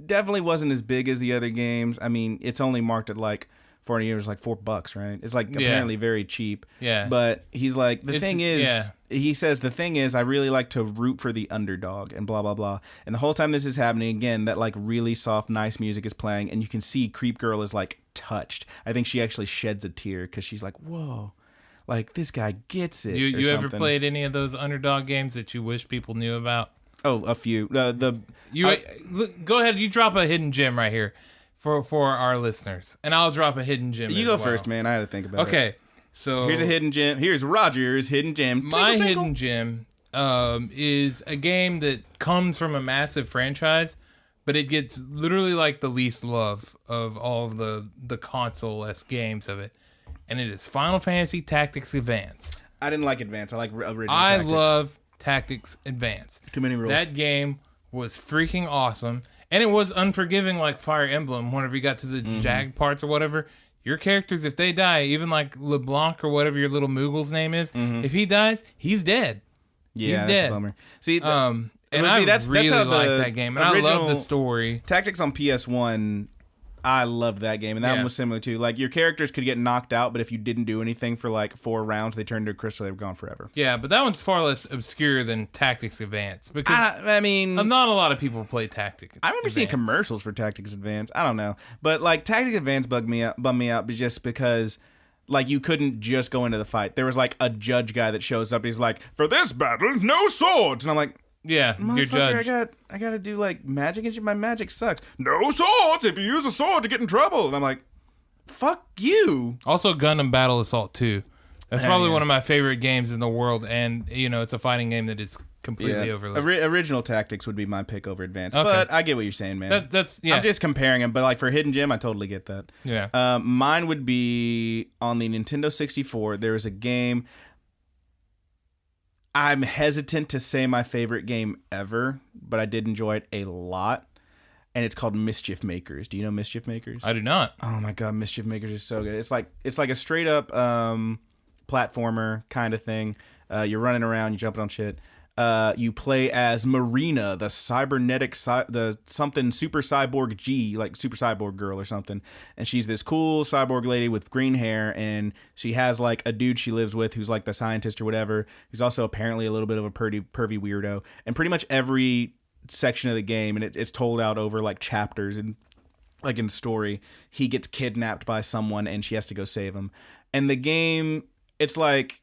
definitely wasn't as big as the other games. I mean, it's only marked at like $40, like $4, right? It's like apparently very cheap. Yeah. But he's like, he says, the thing is, I really like to root for the underdog and blah, blah, blah. And the whole time this is happening, again, that like really soft, nice music is playing. And you can see Creep Girl is like touched. I think she actually sheds a tear because she's like, whoa, like this guy gets it. You ever played any of those underdog games that you wish people knew about? Oh, a few. Go ahead. You drop a hidden gem right here for our listeners, and I'll drop a hidden gem. You go first, man. I had to think about it. Okay, so here's a hidden gem. Here's Roger's hidden gem. My hidden gem is a game that comes from a massive franchise, but it gets literally like the least love of all of the console-esque games of it, and it is Final Fantasy Tactics Advance. I didn't like Advance. I like original Tactics. I love Tactics Advance. Too many rules. That game was freaking awesome. And it was unforgiving like Fire Emblem whenever you got to the Jag parts or whatever. Your characters, if they die, even like LeBlanc or whatever your little Moogle's name is, if he dies, he's dead. Yeah, he's that's dead. a bummer. See, that's really like that game. And I love the story. Tactics on PS1, I loved that game. And that one was similar too. Like, your characters could get knocked out, but if you didn't do anything for like 4 rounds, they turned to a crystal, they were gone forever. Yeah, but that one's far less obscure than Tactics Advance. Because I mean, not a lot of people play Tactics I remember seeing commercials for Tactics Advance. I don't know. But like, Tactics Advance bummed me out just because like you couldn't just go into the fight. There was like a judge guy that shows up. He's like, for this battle, no swords. And I'm like, yeah, you're judge. I got to do like magic and shit. My magic sucks. No swords. If you use a sword, you get in trouble. And I'm like, fuck you. Also, Gundam Battle Assault 2. That's probably one of my favorite games in the world, and it's a fighting game that is completely overlooked. Original Tactics would be my pick over Advance, but I get what you're saying, man. That's I'm just comparing them, but like for Hidden Gem, I totally get that. Yeah. Mine would be on the Nintendo 64. There is a game. I'm hesitant to say my favorite game ever, but I did enjoy it a lot. And it's called Mischief-Makers. Do you know Mischief-Makers? I do not. Oh my god, Mischief-Makers is so good. It's like a straight up platformer kind of thing. You're running around, you jumping on shit. You play as Marina, the cybernetic, the something super cyborg G, like super cyborg girl or something. And she's this cool cyborg lady with green hair, and she has like a dude she lives with who's like the scientist or whatever, who's also apparently a little bit of a pervy weirdo. And pretty much every section of the game, and it's told out over like chapters, and like in story, he gets kidnapped by someone and she has to go save him. And the game, it's like,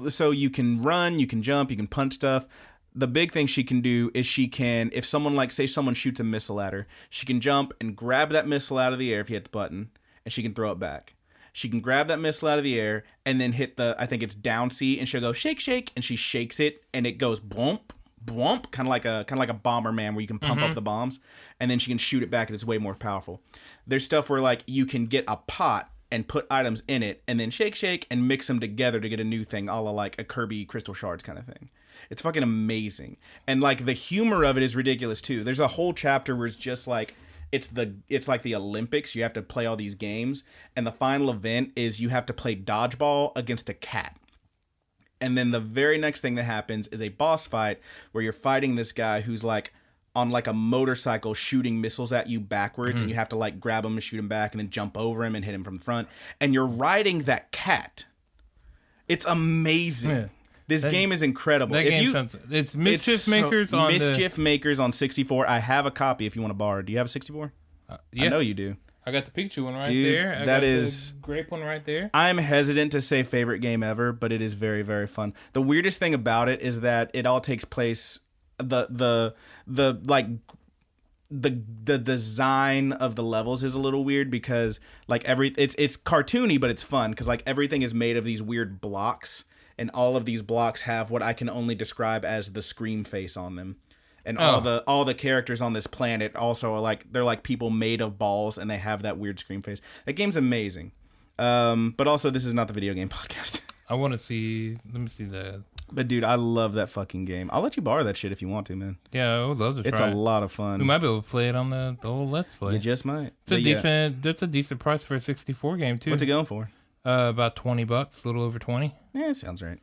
so you can run, you can jump, you can punch stuff. The big thing she can do is she can, if someone like, say someone shoots a missile at her, she can jump and grab that missile out of the air if you hit the button, and she can throw it back. She can grab that missile out of the air and then hit I think it's down C, and she'll go shake, shake, and she shakes it and it goes blump, blump, kind of like a Bomberman where you can pump up the bombs, and then she can shoot it back and it's way more powerful. There's stuff where like you can get a pot and put items in it, and then shake, shake, and mix them together to get a new thing, a la like a Kirby Crystal Shards kind of thing. It's fucking amazing. And like the humor of it is ridiculous too. There's a whole chapter where it's just like, it's like the Olympics. You have to play all these games, and the final event is you have to play dodgeball against a cat. And then the very next thing that happens is a boss fight where you're fighting this guy who's like on like a motorcycle shooting missiles at you backwards, and you have to like grab him and shoot him back and then jump over him and hit him from the front. And you're riding that cat. It's amazing. Yeah. This game is incredible. It's Mischief-Makers Mischief-Makers on 64. I have a copy if you want to borrow. Do you have a 64? Yeah. I know you do. I got the Pikachu one right Dude, there. I that got is- the grape one right there. I'm hesitant to say favorite game ever, but it is very, very fun. The weirdest thing about it is that it all takes place the design of the levels is a little weird because like it's cartoony, but it's fun because like everything is made of these weird blocks, and all of these blocks have what I can only describe as the Scream face on them. And all the characters on this planet also are like they're like people made of balls, and they have that weird Scream face. That game's amazing. But also this is not the video game podcast. I want to see. Let me see the. But dude, I love that fucking game. I'll let you borrow that shit if you want to, man. Yeah, I would love to try. It's a lot of fun. We might be able to play it on the old Let's Play. You just might. It's a decent. That's a decent price for a 64 game too. What's it going for? About $20, a little over 20. Yeah, it sounds right.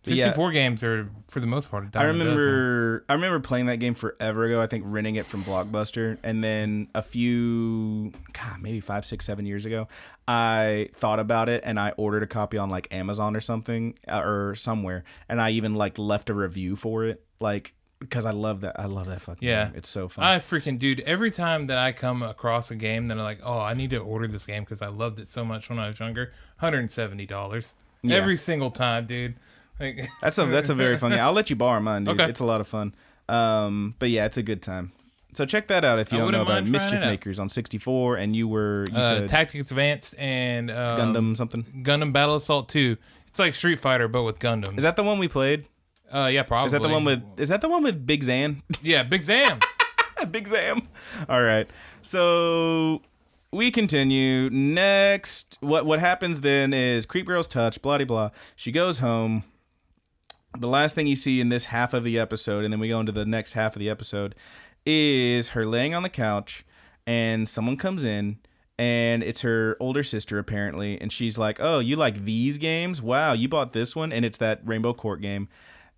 64 games are, for the most part, a dime I a dozen. remember playing that game forever ago. I think renting it from Blockbuster, and then maybe 5, 6, 7 years ago, I thought about it and I ordered a copy on like Amazon or something or somewhere, and I even like left a review for it, like because I love that fucking game. It's so fun. Dude, every time that I come across a game that I'm like, oh, I need to order this game because I loved it so much when I was younger, $170 every single time, dude. Like, that's a very fun game. I'll let you borrow mine, dude. Okay. It's a lot of fun. But yeah, it's a good time. So check that out if you don't know about Mischief-Makers on 64, and you said Tactics Advanced and Gundam something. Gundam Battle Assault 2. It's like Street Fighter but with Gundams. Is that the one we played? Yeah, probably. Is that the one with Big Zan? Yeah, Big Zam. Big Zam. All right. So we continue. Next, what happens then is Creep Girl's touch, blah de blah. She goes home. The last thing you see in this half of the episode, and then we go into the next half of the episode, is her laying on the couch, and someone comes in, and it's her older sister apparently, and she's like, "Oh, you like these games? Wow, you bought this one?" And it's that Rainbow Court game.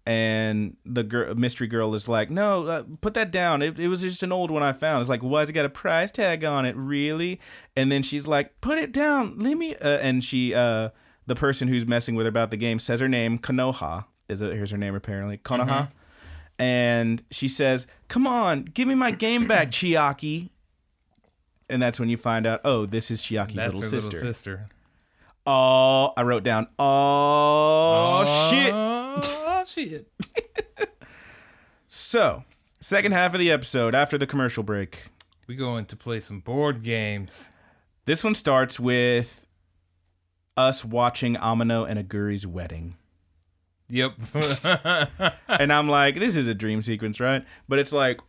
And the mystery girl is like, "No, put that down. It was just an old one I found." It's like, "Why has it got a price tag on it? Really?" And then she's like, "Put it down. Leave me." And she, the person who's messing with her about the game says her name, Konoha. Here's her name apparently, Konoha. Mm-hmm. And she says, "Come on, give me my game back, Chiaki." And that's when you find out, oh, this is Chiaki's little sister. Oh, I wrote down, shit. Oh, shit. So, second half of the episode, after the commercial break, we going to play some board games. This one starts with us watching Amino and Aguri's wedding. Yep. And I'm like, this is a dream sequence, right? But it's like,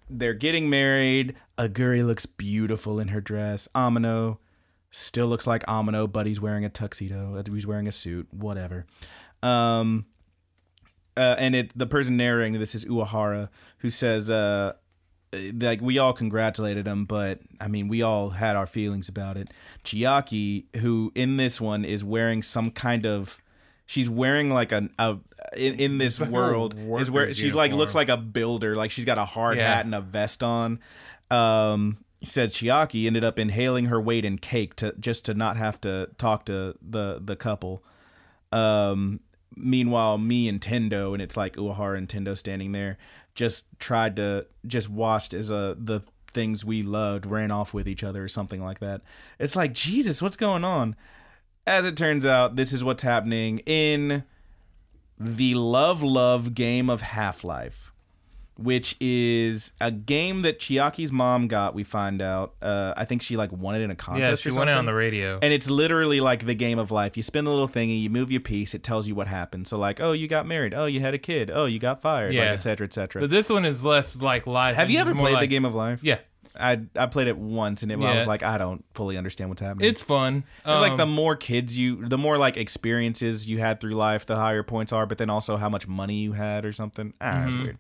they're getting married. Aguri looks beautiful in her dress. Amino still looks like Amino, but he's wearing a tuxedo. He's wearing a suit, whatever. And the person narrating this is Uehara, who says, like, we all congratulated him, but I mean, we all had our feelings about it. Chiaki, who in this one is wearing some kind of, she's wearing like in this world is where she's uniform. Like looks like a builder, like she's got a hard hat and a vest on. Said Chiaki ended up inhaling her weight in cake just to not have to talk to the couple. Meanwhile, me and Tendo, and it's like Uehara and Tendo standing there, just watched as the things we loved ran off with each other or something like that. It's like, Jesus, what's going on? As it turns out, this is what's happening in the Love game of Half-Life, which is a game that Chiaki's mom got, we find out. I think she like won it in a contest or something. Yeah, she won it on the radio. And it's literally like the game of life. You spin the little thingy, you move your piece, it tells you what happened. So like, oh, you got married. Oh, you had a kid. Oh, you got fired. Yeah. Like, et cetera, et cetera. But this one is less like life. Have you ever played the game of life? Yeah. I played it once, and I was like, I don't fully understand what's happening. It's fun. It's like the more the more like experiences you had through life, the higher points are, but then also how much money you had or something. It's weird.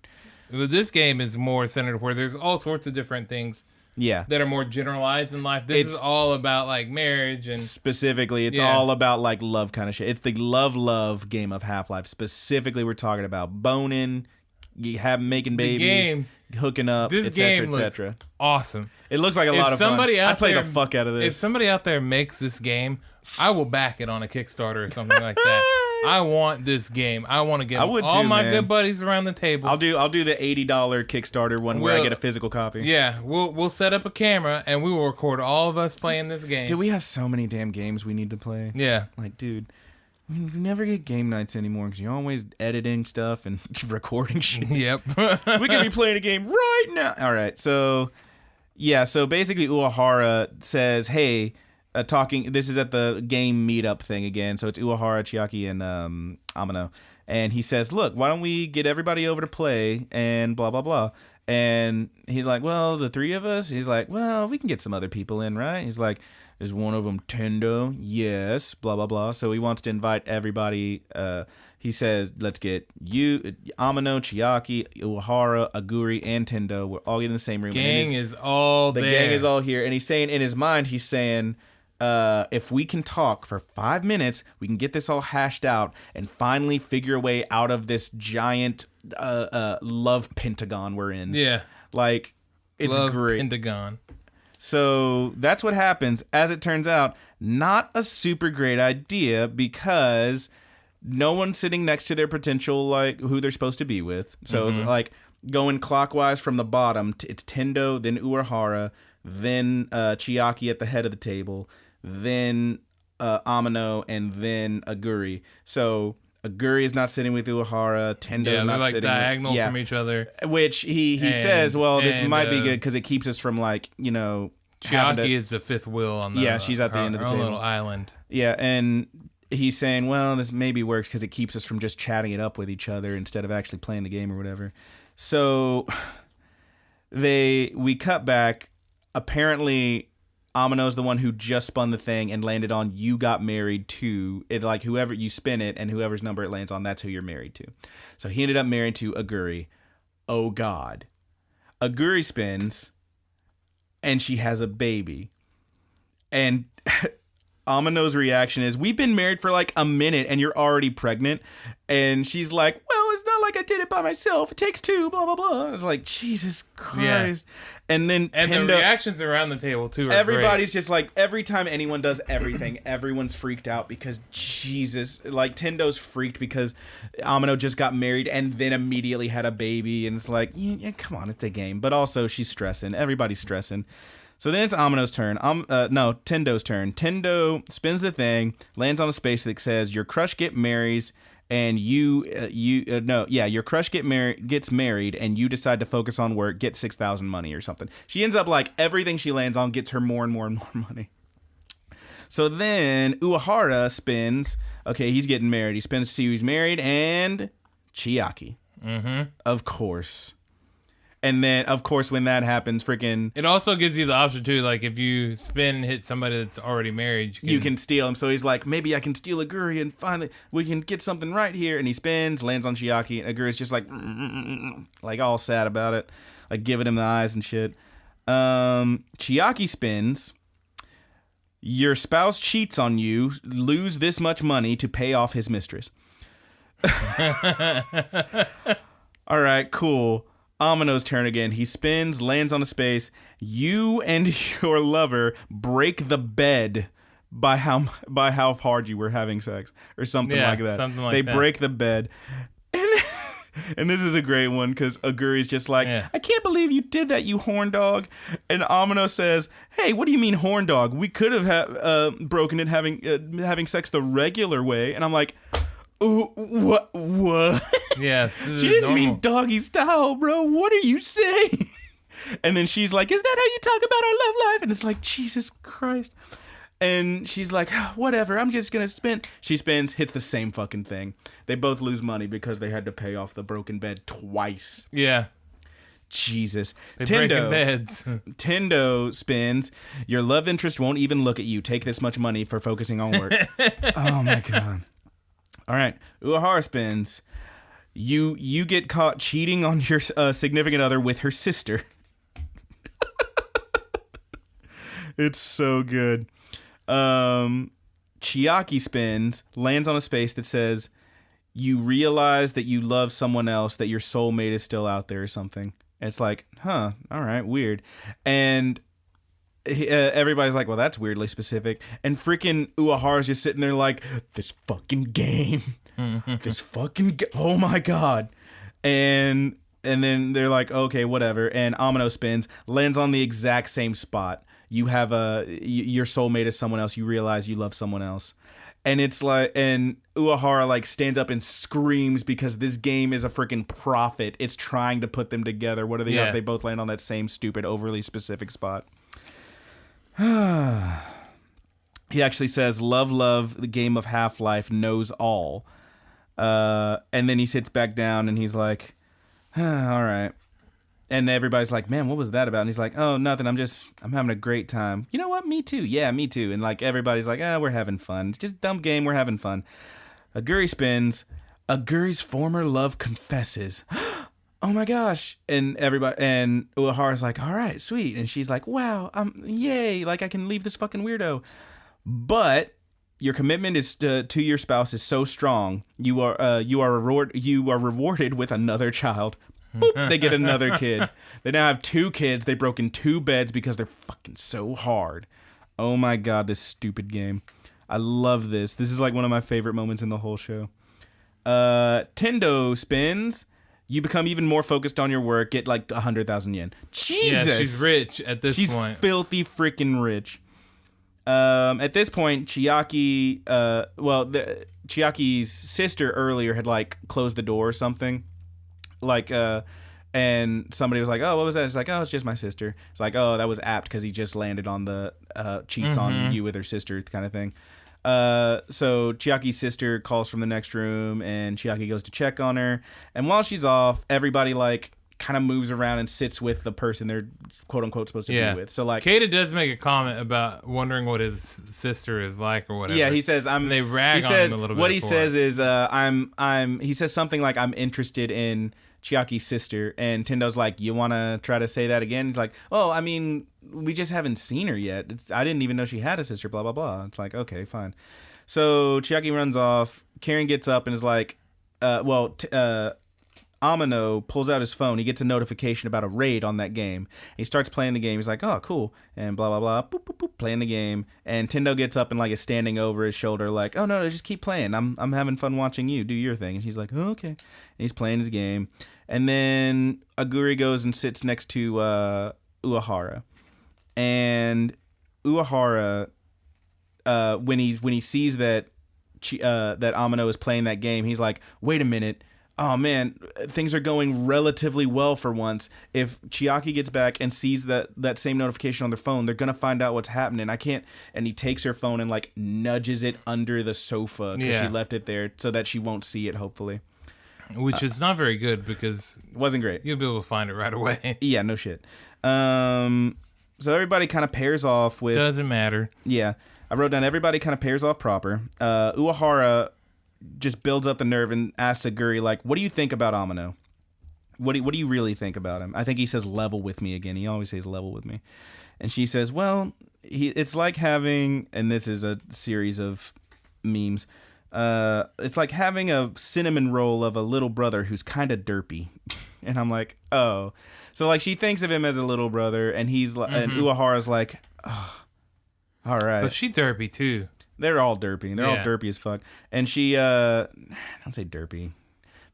But this game is more centered where there's all sorts of different things that are more generalized in life. This is all about like marriage and specifically it's all about like love kind of shit. It's the love game of Half-Life. Specifically, we're talking about boning, making babies, hooking up, this game looks awesome. It looks like a lot of fun. I play the fuck out of this. If somebody out there makes this game, I will back it on a Kickstarter or something like that. I want this game. I want to get I would all too, my man. good buddies around the table. I'll do the $80 Kickstarter one where I get a physical copy. Yeah, we'll set up a camera and we will record all of us playing this game. Dude, we have so many damn games we need to play. Yeah. Like, dude, we never get game nights anymore because you're always editing stuff and recording shit. Yep. We could be playing a game right now. All right, so yeah, so basically Uehara says, hey, talking. This is at the game meetup thing again. So it's Uehara, Chiaki, and Amano, and he says, look, why don't we get everybody over to play and blah blah blah. And he's like, well, the three of us. He's like, well, we can get some other people in, right? He's like, is one of them Tendo? Yes, blah, blah, blah. So he wants to invite everybody. He says, let's get you, Amano, Chiaki, Uehara, Aguri, and Tendo. We're all getting in the same room. Gang is all there. The gang is all here. And he's saying, in his mind, he's saying, if we can talk for 5 minutes, we can get this all hashed out and finally figure a way out of this giant love pentagon we're in. Yeah. Like, it's love great. Pentagon. So that's what happens. As it turns out, not a super great idea because no one's sitting next to their potential, like, who they're supposed to be with. So, like, going clockwise from the bottom, it's Tendo, then Uehara, then Chiaki at the head of the table, then Amano, and then Aguri. So Aguri is not sitting with Uehara. Tendo is not like sitting diagonal from each other. Which he says, well, this might be good because it keeps us from, like, you know, Chiaki is the fifth wheel on the she's at the end of the own table. little island. Yeah, and he's saying, well, this maybe works because it keeps us from just chatting it up with each other instead of actually playing the game or whatever. So we cut back. Apparently, Amano's the one who just spun the thing and landed on you got married to it. Like, whoever you spin it and whoever's number it lands on, that's who you're married to. So he ended up married to Aguri. Oh God. Aguri spins and she has a baby. And Amano's reaction is, we've been married for like a minute and you're already pregnant. And she's like, well, it's not like I did it by myself. It takes two, blah, blah, blah. I was like, Jesus Christ. Yeah. And then the reactions around the table, too, are everybody's great. Just like, every time anyone does everything, everyone's freaked out because, Jesus, like, Tendo's freaked because Amano just got married and then immediately had a baby. And it's like, yeah, come on, it's a game. But also, she's stressing. Everybody's stressing. So then it's Amano's turn. Tendo's turn. Tendo spins the thing, lands on a space that says, your crush gets married, and your crush gets married, and you decide to focus on work, get 6,000 money or something. She ends up like everything she lands on gets her more and more and more money. So then Uehara spins. Okay, he's getting married. He spins to see who's married, and Chiaki. Mm-hmm. Of course. And then, of course, when that happens, freaking... It also gives you the option, too, like, if you spin and hit somebody that's already married... You can steal him. So he's like, maybe I can steal Aguri and finally we can get something right here. And he spins, lands on Chiaki, and Aguri's just like all sad about it. Like, giving him the eyes and shit. Chiaki spins. Your spouse cheats on you. Lose this much money to pay off his mistress. All right, cool. Amano's turn again. He spins, lands on a space. You and your lover break the bed by how hard you were having sex, or something like that. Something like they that. break the bed, and this is a great one because Aguri's just like, I can't believe you did that, you horn dog. And Amano says, hey, what do you mean horn dog? We could have broken it having sex the regular way. And I'm like, ooh, what? Yeah. She didn't mean doggy style, bro. What are you saying? And then she's like, is that how you talk about our love life? And it's like, Jesus Christ. And she's like, whatever, I'm just going to spin. She spins, hits the same fucking thing. They both lose money because they had to pay off the broken bed twice. Yeah. Jesus. They're breaking beds. Tendo spins. Your love interest won't even look at you. Take this much money for focusing on work. Oh, my God. All right. Uehara spins. You get caught cheating on your significant other with her sister. It's so good. Chiaki spins, lands on a space that says, you realize that you love someone else, that your soulmate is still out there or something. And it's like, all right, weird. And everybody's like, well, that's weirdly specific. And freaking Uehara's just sitting there like, this fucking game. Oh my God. And then they're like, okay, whatever. And Amino spins, lands on the exact same spot. You have your soulmate is someone else. You realize you love someone else. And it's like, and Uehara like stands up and screams because this game is a freaking prophet. It's trying to put them together. What are the odds they both land on that same stupid, overly specific spot? He actually says, love, the game of Half-Life knows all. And then he sits back down and he's like, all right. And everybody's like, man, what was that about? And he's like, oh, nothing. I'm having a great time. You know what? Me too. Yeah, me too. And like everybody's like, we're having fun. It's just a dumb game. We're having fun. Aguri spins. Aguri's former love confesses. Oh my gosh. And Uehara's like, all right, sweet. And she's like, wow, yay. Like I can leave this fucking weirdo. But your commitment is to your spouse is so strong. You are rewarded with another child. Boop, they get another kid. They now have 2 kids. They broke in 2 beds because they're fucking so hard. Oh my God, this stupid game. I love this. This is like one of my favorite moments in the whole show. Tendo spins. You become even more focused on your work. Get like 100,000 yen. Jesus. Yeah, she's rich at this point. She's filthy freaking rich. At this point, Chiaki, Chiaki's sister earlier had like closed the door or something. Like, and somebody was like, oh, what was that? It's like, oh, it's just my sister. It's like, oh, that was apt because he just landed on the cheats on you with her sister kind of thing. So Chiaki's sister calls from the next room and Chiaki goes to check on her. And while she's off, everybody like kind of moves around and sits with the person they're quote unquote supposed to be with. So like Keita does make a comment about wondering what his sister is like or whatever. Yeah, he says they rag on him a little bit. What he says is he says something like I'm interested in Chiaki's sister, and Tendo's like, you want to try to say that again? He's like, oh, I mean, we just haven't seen her yet. I didn't even know she had a sister, blah, blah, blah. It's like, okay, fine. So Chiaki runs off. Karen gets up and is like, Amino pulls out his phone. He gets a notification about a raid on that game. He starts playing the game. He's like, oh, cool. And blah, blah, blah, boop, boop, boop, playing the game. And Tendo gets up and like is standing over his shoulder like, oh, no, just keep playing. I'm having fun watching you do your thing. And he's like, oh, okay. And he's playing his game. And then Aguri goes and sits next to Uehara. And Uehara, when he sees that that Amino is playing that game, he's like, wait a minute. Oh man, things are going relatively well for once. If Chiaki gets back and sees that same notification on their phone, they're gonna find out what's happening. I can't. And he takes her phone and like nudges it under the sofa because she left it there so that she won't see it. Hopefully. Which is not very good because it wasn't great. You'll be able to find it right away. Yeah, no shit. So everybody kind of pairs off with. Doesn't matter. Yeah, I wrote down everybody kind of pairs off proper. Uehara just builds up the nerve and asks Aguri like, "What do you think about Amino? What do you really think about him?" I think he says level with me again. He always says level with me, and she says, "Well, it's like having," and this is a series of memes. It's like having a cinnamon roll of a little brother who's kind of derpy. And I'm like, oh. So like she thinks of him as a little brother and he's like, and Uehara's like, oh, all right. But she's derpy too. They're all derpy. They're all derpy as fuck. And she, don't say derpy,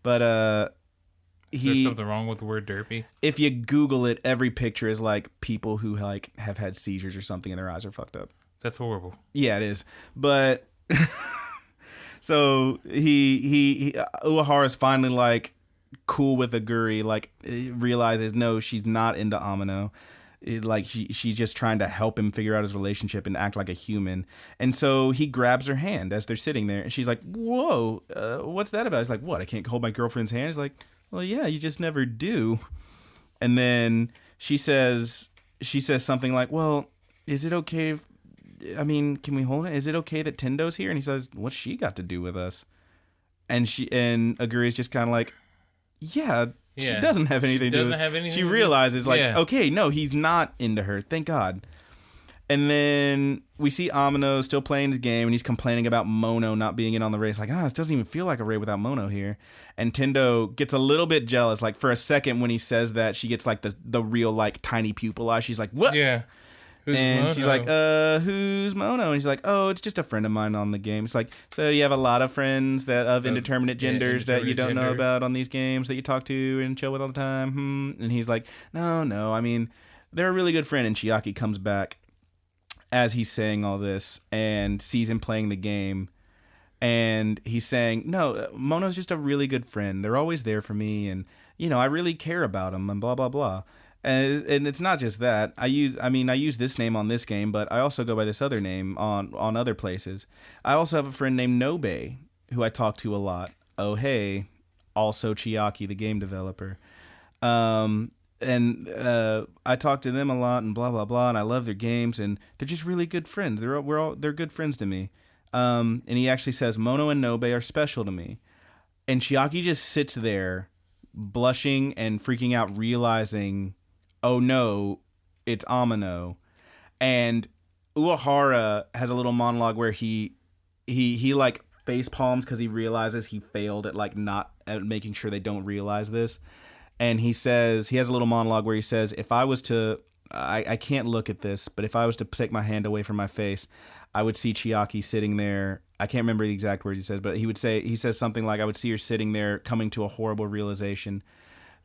but, Is there something wrong with the word derpy? If you Google it, every picture is like people who like have had seizures or something and their eyes are fucked up. That's horrible. Yeah, it is. But so he Uehara's finally like cool with Aguri, like realizes no, she's not into Amino. Like she's just trying to help him figure out his relationship and act like a human. And so he grabs her hand as they're sitting there, and she's like, "Whoa, what's that about?" He's like, "What? I can't hold my girlfriend's hand?" He's like, "Well, yeah, you just never do." And then she says something like, "Well, is it okay? I mean, can we hold it? Is it okay that Tendo's here?" And he says, "What's she got to do with us?" And Aguri is just kind of like, "Yeah." She doesn't have anything to do with it. She realizes, like, okay, no, he's not into her. Thank God. And then we see Amino still playing his game, and he's complaining about Mono not being in on the race. Like, this doesn't even feel like a raid without Mono here. And Tendo gets a little bit jealous. Like, for a second when he says that, she gets, like, the real, like, tiny pupil eye. She's like, what? Yeah. And she's like, who's Mono? And he's like, oh, it's just a friend of mine on the game. It's like, so you have a lot of friends that of indeterminate genders that you don't know about on these games that you talk to and chill with all the time? And he's like, no, I mean, they're a really good friend. And Chiaki comes back as he's saying all this and sees him playing the game. And he's saying, no, Mono's just a really good friend. They're always there for me. And, I really care about him and blah, blah, blah. And it's not just that. I use this name on this game, but I also go by this other name on other places. I also have a friend named Nobe, who I talk to a lot. Oh, hey, also Chiaki, the game developer. And I talk to them a lot and blah, blah, blah, and I love their games, and they're just really good friends. They're good friends to me. And he actually says, Mono and Nobe are special to me. And Chiaki just sits there, blushing and freaking out, realizing, oh no, it's Amano. And Uehara has a little monologue where he like face palms because he realizes he failed at making sure they don't realize this. And he has a little monologue where he says, if I was to, I can't look at this, but if I was to take my hand away from my face, I would see Chiaki sitting there. I can't remember the exact words he says, but he says something like, I would see her sitting there coming to a horrible realization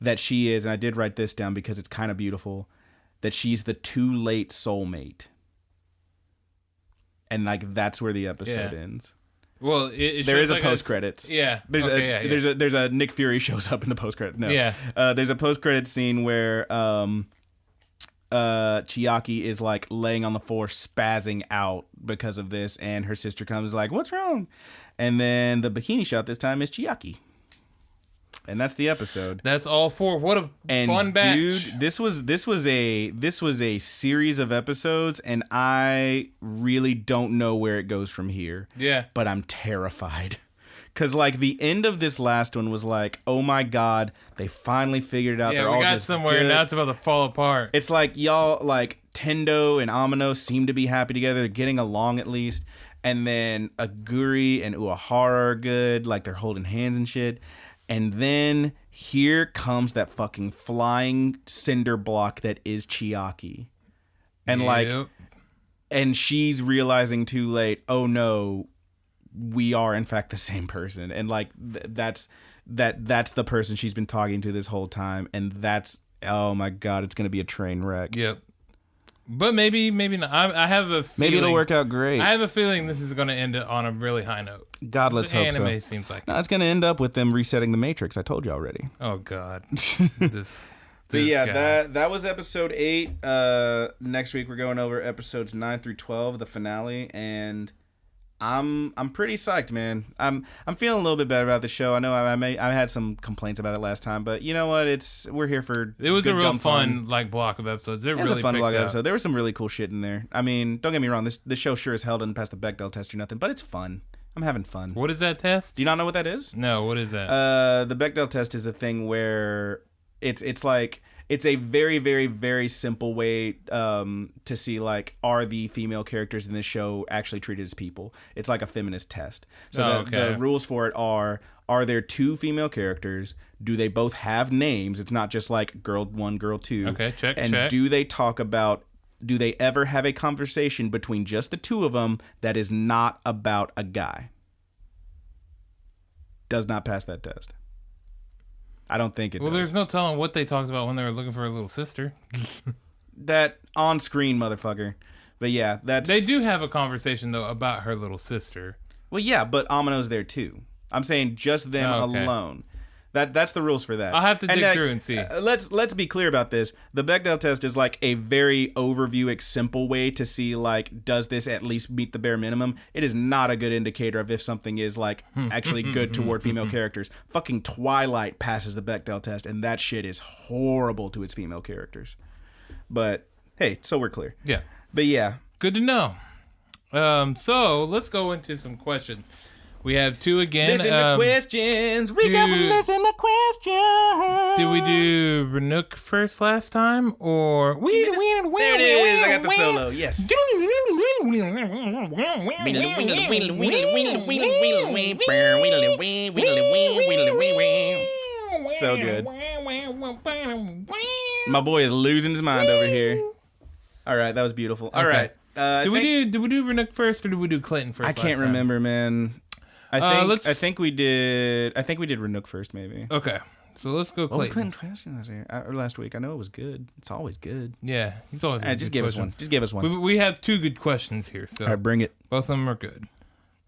that she is, and I did write this down because it's kind of beautiful, that she's the too late soulmate. And that's where the episode ends. Well, there is a post credits. Yeah. There's a Nick Fury shows up in the post credit. No. Yeah. There's a post credit scene where Chiaki is like laying on the floor spazzing out because of this, and her sister comes like, what's wrong? And then the bikini shot this time is Chiaki. And that's the episode. That's all four. What a fun batch. Dude, this was a series of episodes, and I really don't know where it goes from here. Yeah. But I'm terrified. Because, the end of this last one was like, oh my God, they finally figured it out. Yeah, They're we all got just somewhere, good. and now it's about to fall apart. It's like, y'all, Tendo and Amano seem to be happy together. They're getting along at least. And then Aguri and Uehara are good. They're holding hands and shit. And then here comes that fucking flying cinder block that is Chiaki. And and she's realizing too late, oh no, we are in fact the same person. And that's the person she's been talking to this whole time. And that's, oh my God, it's going to be a train wreck. Yep. But maybe not. I have a feeling. Maybe it'll work out great. I have a feeling this is going to end on a really high note. God, let's hope so. Anime seems like. No, it's going to end up with them resetting the Matrix. I told you already. Oh God. But yeah, that was episode 8. Next week we're going over episodes 9 through 12, the finale, and I'm pretty psyched, man. I'm feeling a little bit better about the show. I know I had some complaints about it last time, but you know what? We're here for it was good, a real fun block of episodes. It was a fun block of episodes. There was some really cool shit in there. I mean, don't get me wrong. This show sure as hell didn't pass the Bechdel test or nothing, but it's fun. I'm having fun. What is that test? Do you not know what that is? No. What is that? The Bechdel test is a thing where it's a very, very, very simple way to see are the female characters in this show actually treated as people. It's like a feminist test. So the rules for it are there 2 female characters? Do they both have names? It's not just girl 1, girl 2. Okay, check. And do they ever have a conversation between just the 2 of them that is not about a guy? Does not pass that test. I don't think it does. Well, there's no telling what they talked about when they were looking for a little sister. That on-screen motherfucker. But yeah, They do have a conversation, though, about her little sister. Well, yeah, but Amano's there, too. I'm saying just them alone. That's the rules for that. I'll have to dig through and see. Let's be clear about this. The Bechdel test is a very overview, simple way to see does this at least meet the bare minimum. It is not a good indicator of if something is actually good toward female characters. Fucking Twilight passes the Bechdel test, and that shit is horrible to its female characters. But hey, so we're clear. Yeah. But yeah, good to know. So let's go into some questions. We have 2 again. Listen to questions. We got some listen to questions. Did we do Renook first last time? Or... There it is. I got the solo. Yes. So good. My boy is losing his mind over here. All right, that was beautiful. All Okay. right. Did we do Renook first, or did we do Clayton first? I can't remember, man. I think we did Renook first, maybe. Okay, so let's go. What was Clayton Clinton last week? I know it was good. It's always good. Yeah, he's always. Just give us one. Just give us one. We have 2 good questions here, so all right, bring it. both of them are good.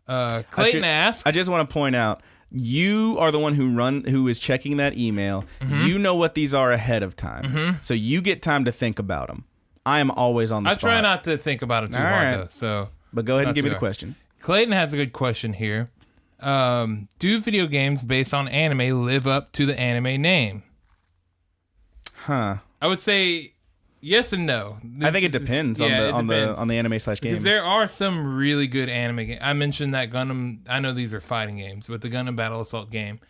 Clayton asked. I just want to point out, you are the one who is checking that email. Mm-hmm. You know what these are ahead of time, so you get time to think about them. I am always on the spot. I try not to think about it too hard, though. So, but go ahead and give me the question. Clayton has a good question here. Do video games based on anime live up to the anime name? Huh. I would say yes and no. I think it depends on the anime/game. Because there are some really good anime games. I mentioned that Gundam. I know these are fighting games, but the Gundam Battle Assault game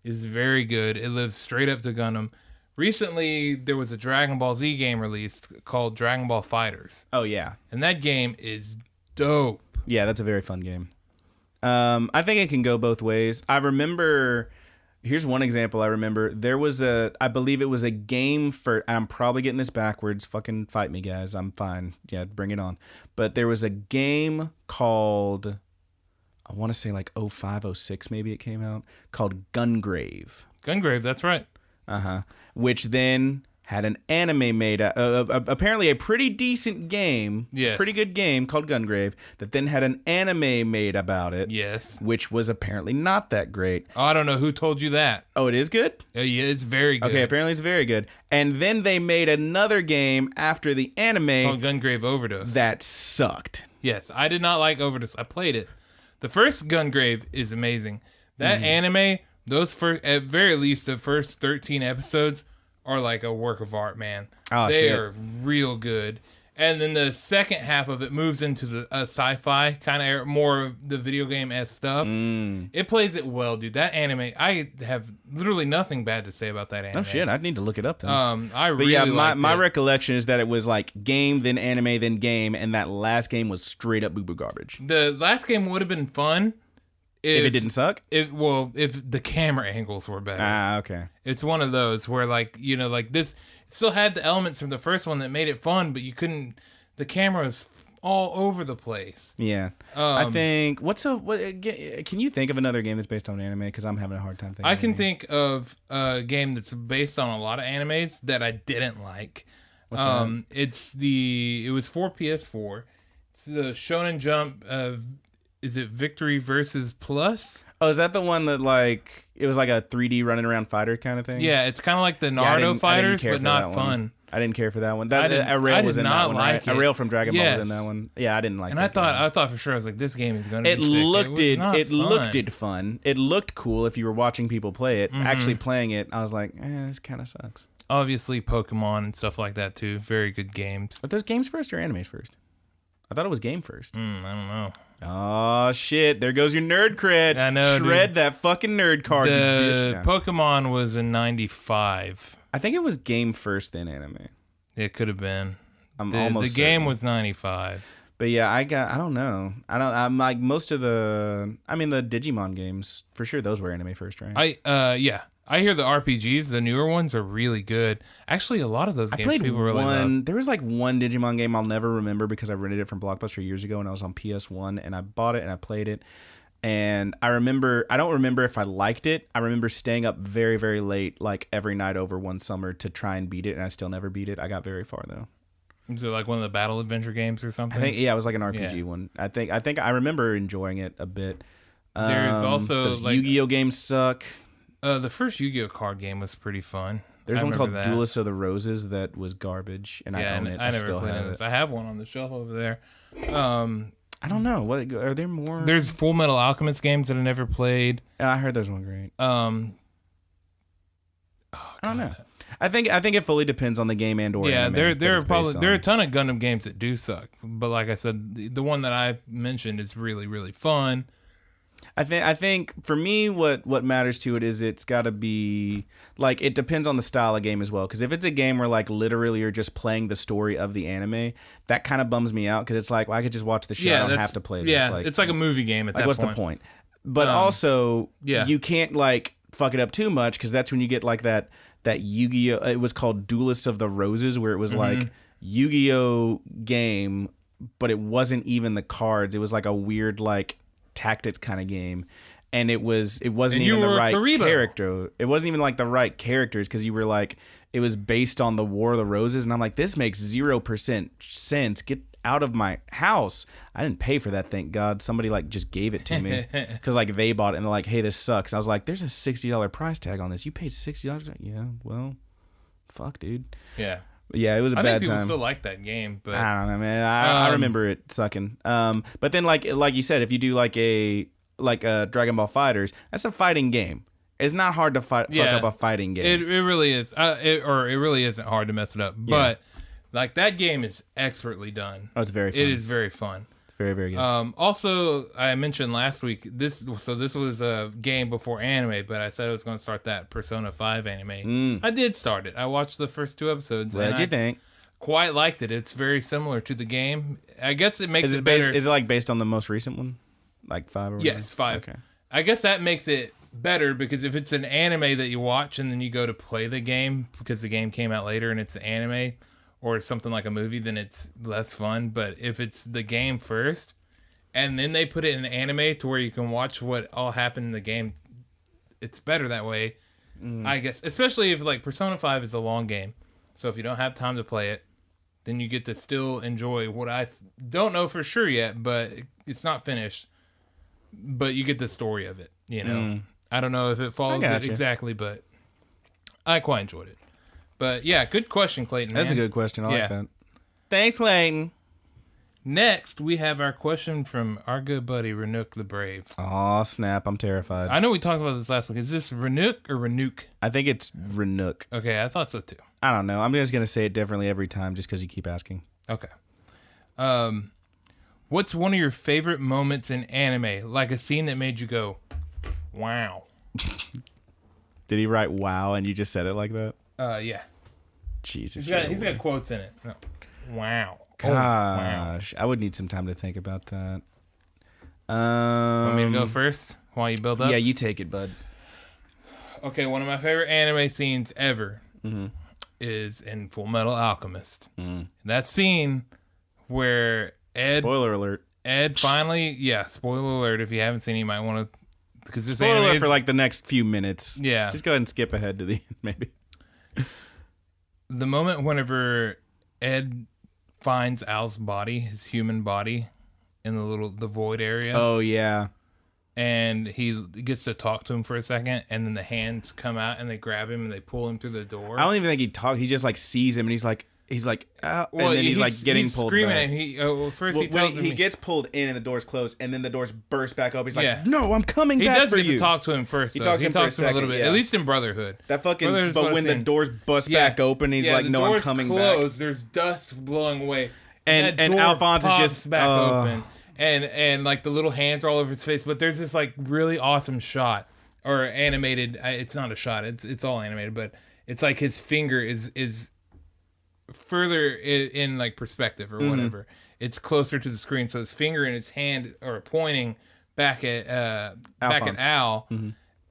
is very good. It lives straight up to Gundam. Recently, there was a Dragon Ball Z game released called Dragon Ball Fighters. Oh, yeah. And that game is dope. Yeah, that's a very fun game. I think it can go both ways. I remember, here's one example I remember. There was I believe it was a game for, I'm probably getting this backwards. Fucking fight me, guys. I'm fine. Yeah, bring it on. But there was a game called, I want to say like 05, 06 maybe it came out, called Gungrave. Gungrave, that's right. Which then had an anime made, apparently a pretty decent game, yes. Pretty good game called Gungrave, that then had an anime made about it. Yes. Which was apparently not that great. Oh, I don't know who told you that. Oh, it is good? Yeah, it's very good. Okay, apparently it's very good. And then they made another game after the anime called Gungrave Overdose. that sucked. Yes, I did not like Overdose. I played it. The first Gungrave is amazing. That anime, those first, at very least the first 13 episodes are like a work of art, man. Oh, they shit. are real good. And then the second half of it moves into the sci-fi kind of more the video game-esque stuff. It plays it well, dude. That anime, I have literally nothing bad to say about that anime. Oh shit, I'd need to look it up then. But yeah, my recollection is that it was like game, then anime, then game, and that last game was straight up boo-boo garbage. The last game would have been fun if it didn't suck? If the camera angles were better. Ah, okay. It's one of those where like this it still had the elements from the first one that made it fun, but you couldn't. The camera was all over the place. Yeah. I think can you think of another game that's based on anime? Because I'm having a hard time thinking. I can think of a game that's based on a lot of animes that I didn't like. What's that? It was for PS4. It's the Shonen Jump. Is it Victory versus Plus? Oh, is that the one that like it was like a 3D running around fighter kind of thing? Yeah, it's kind of like the Naruto fighters, but not fun. I didn't care for that one. Arail was in that one, right? Arail from Dragon Ball was in that one. Yeah, I didn't like. And that I thought for sure I was like, this game is going to be sick. It looked fun. It looked cool if you were watching people play it. Actually playing it, I was like, this kind of sucks. Obviously, Pokemon and stuff like that too. Very good games. Are those games first or animes first? I thought it was game first. I don't know. Oh shit! There goes your nerd cred. I know. Shred that fucking nerd card. The Pokemon was in '95. I think it was game first, then anime. It could have been. The game was '95. But yeah, I don't know. I'm like most of the Digimon games for sure. Those were anime first, right? I hear the RPGs, the newer ones, are really good. Actually, a lot of those games people really love. There was like one Digimon game I'll never remember because I rented it from Blockbuster years ago and I was on PS1 and I bought it and I played it. And I don't remember if I liked it. I remember staying up very, very late, like every night over one summer to try and beat it, and I still never beat it. I got very far though. Is it like one of the battle adventure games or something? I think it was like an RPG one. I think I remember enjoying it a bit. There's also those Yu-Gi-Oh games suck. The first Yu-Gi-Oh card game was pretty fun. There's one called Duelist of the Roses that was garbage, and I own it. I still have it. I have one on the shelf over there. I don't know. What are there more? There's Full Metal Alchemist games that I never played. I heard there's one great. I don't know. I think it fully depends on the game and or anime there are a ton of Gundam games that do suck, but like I said, the one that I mentioned is really, really fun. I think for me, what matters to it is it's got to be like it depends on the style of game as well. Because if it's a game where like literally you're just playing the story of the anime, that kind of bums me out. Because it's like, well, I could just watch the show. I don't have to play this. Yeah, it's like a movie game at that point. What's the point? But also, you can't like fuck it up too much because that's when you get like that Yu-Gi-Oh. It was called Duelist of the Roses, where it was like Yu-Gi-Oh game, but it wasn't even the cards. It was like a weird like tactics kind of game. And it wasn't even the right character. It wasn't even like the right characters because you were like, it was based on the War of the Roses, and I'm like, this makes 0% sense. Get out of my house. I didn't pay for that, thank God. Somebody like just gave it to me because like they bought it and they're like, hey, this sucks. I was like, there's a $60 price tag on this. You paid $60? Yeah, well, fuck, dude. Yeah. Yeah, it was a bad time. I think people still like that game, but I don't know, man. I remember it sucking. But then like you said, if you do like a Dragon Ball Fighters, that's a fighting game. It's not hard to fuck up a fighting game. It really is. It really isn't hard to mess it up. Yeah. But like that game is expertly done. Oh, it's very fun. It is very fun. It's very, very good. Also, I mentioned last week this was a game before anime, but I said I was going to start that Persona 5 anime. I did start it. I watched the first 2 episodes. What did you think? Quite liked it. It's very similar to the game. I guess it makes it better. Is it like based on the most recent one? Like 5 or whatever? Yes, 5. Okay. I guess that makes it better because if it's an anime that you watch and then you go to play the game because the game came out later and it's an anime or something like a movie, then it's less fun. But if it's the game first and then they put it in anime to where you can watch what all happened in the game, it's better that way, I guess. Especially if like Persona 5 is a long game. So if you don't have time to play it, then you get to still enjoy what I don't know for sure yet, but it's not finished. But you get the story of it, you know. I don't know if it follows it exactly, but I quite enjoyed it. But yeah, good question, Clayton. That's a good question. I like that. Thanks, Clayton. Next, we have our question from our good buddy Renook the Brave. Aw, snap. I'm terrified. I know we talked about this last week. Is this Renook or Renook? I think it's Renook. Okay, I thought so too. I don't know. I'm just going to say it differently every time just because you keep asking. Okay. What's one of your favorite moments in anime? Like a scene that made you go, wow. Did he write wow and you just said it like that? Yeah. Jesus. He's got quotes in it. No. Wow. Gosh. Oh, wow. I would need some time to think about that. Want me to go first while you build up? Yeah, you take it, bud. Okay, one of my favorite anime scenes ever is in Full Metal Alchemist. That scene where Ed... Spoiler alert. Ed finally... Yeah, spoiler alert. If you haven't seen it, you might want to... Because this spoiler anime alert for like the next few minutes. Yeah. Just go ahead and skip ahead to the end, maybe. The moment whenever Ed finds Al's body, his human body, in the void area. Oh, yeah. And he gets to talk to him for a second, and then the hands come out and they grab him and they pull him through the door. I don't even think he talks. He just like sees him and he's like, well, and then he's like getting pulled screaming back. And he tells him he gets pulled in and the door's closed, and then the doors burst back open. He's like, no, I'm coming back for you. He does get to talk to him first. He talks to him a little bit, at least in Brotherhood. But when the doors bust back open, he's like, no, I'm coming back. There's dust blowing away. And Alphonse is just back open. And like the little hands are all over his face, but there's this like really awesome shot or animated. It's not a shot. It's all animated, but it's like his finger is further in like perspective or whatever. It's closer to the screen, so his finger and his hand are pointing back at Al,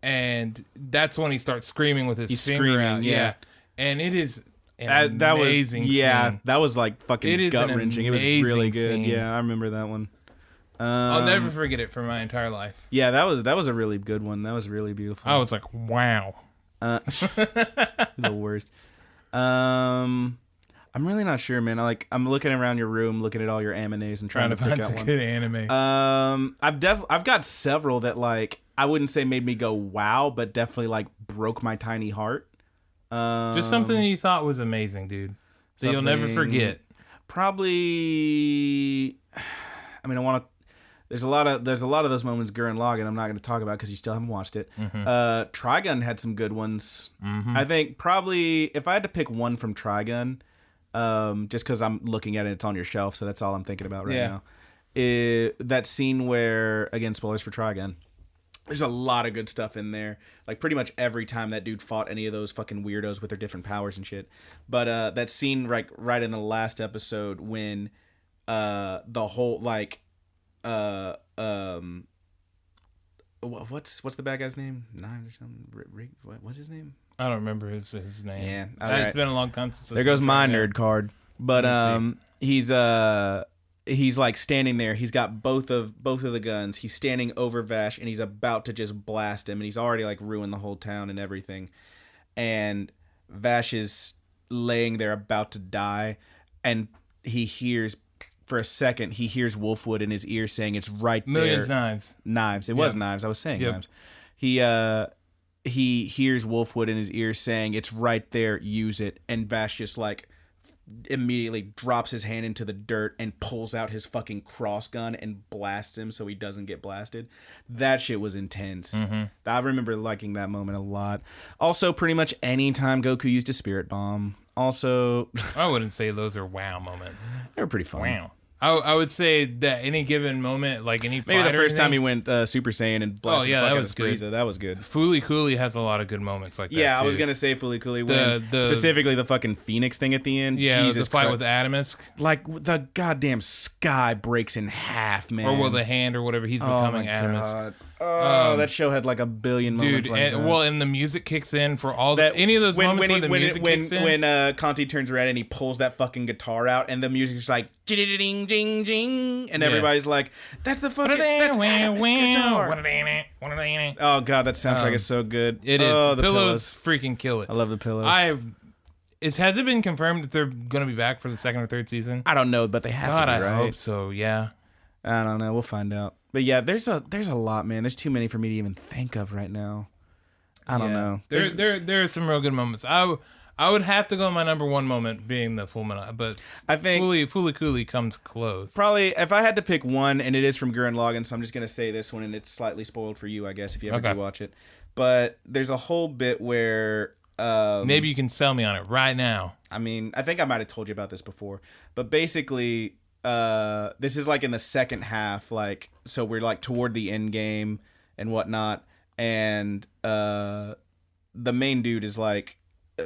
and that's when he starts screaming with his finger out. Yeah, and it is. Amazing scene. That was like fucking gut wrenching. It was really good. Scene. Yeah, I remember that one. I'll never forget it for my entire life. Yeah, that was a really good one. That was really beautiful. I was like, wow. The worst. I'm really not sure, man. I'm looking around your room, looking at all your animes and trying to find pick out some one. good anime. I've got several that like I wouldn't say made me go wow, but definitely like broke my tiny heart. Just something that you thought was amazing, dude. So you'll never forget. Probably. I mean, I want to. There's a lot of those moments Gurren Lagann I'm not going to talk about because you still haven't watched it. Trigun had some good ones. I think probably if I had to pick one from Trigun, just because I'm looking at it, it's on your shelf, so that's all I'm thinking about right now. That scene where, again, spoilers for Trigun. There's a lot of good stuff in there. Like pretty much every time that dude fought any of those fucking weirdos with their different powers and shit. But that scene right in the last episode when the whole like what's the bad guy's name? What's his name? I don't remember his name. Yeah, It's been a long time since. There goes my nerd card. But he's like standing there. He's got both of the guns. He's standing over Vash, and he's about to just blast him, and he's already like ruined the whole town and everything. And Vash is laying there about to die, and he hears, for a second, he hears Wolfwood in his ear saying, "It's right there." Millions knives. Knives. It was knives. I was saying knives. He hears Wolfwood in his ear saying, "It's right there. Use it." And Vash just like immediately drops his hand into the dirt and pulls out his fucking cross gun and blasts him so he doesn't get blasted. That shit was intense. I remember liking that moment a lot. Also, pretty much any time Goku used a spirit bomb. Also, I wouldn't say those are wow moments. They were pretty fun. Wow. I would say that any given moment, like any fight, maybe the first time he went Super Saiyan and blasted that was good. Frieza, that was good. Fooly Cooley has a lot of good moments like that. Yeah, too. I was gonna say Fooly Cooley specifically the fucking Phoenix thing at the end. Yeah, Jesus the fight Christ. with Adamus, like the goddamn sky breaks in half, man. or with the hand or whatever he's becoming Adamus. God. Oh, that show had like a billion moments. Dude, like that. well, and the music kicks in for all any of those moments where the music kicks in. When Conti turns around and he pulls that fucking guitar out, and the music's like ding ding ding, and everybody's like, "That's the fucking that's Adamus guitar." Oh god, that soundtrack is so good. It is. The pillows freaking kill it. I love the pillows. Has it been confirmed that they're going to be back for the second or third season? I don't know, but they have to be, right? I hope so. Yeah. I don't know. We'll find out. But yeah, there's a lot, man. There's too many for me to even think of right now. I don't know. There are some real good moments. I would have to go my number one moment being the Full Metal, but I think Fooly Cooley comes close. Probably, if I had to pick one, and it is from Gurren Lagann, so I'm just gonna say this one, and it's slightly spoiled for you, I guess, if you ever do watch it. But there's a whole bit where maybe you can sell me on it right now. I mean, I think I might have told you about this before, but basically, this is like in the second half, like, so we're like toward the end game and whatnot, and the main dude is like,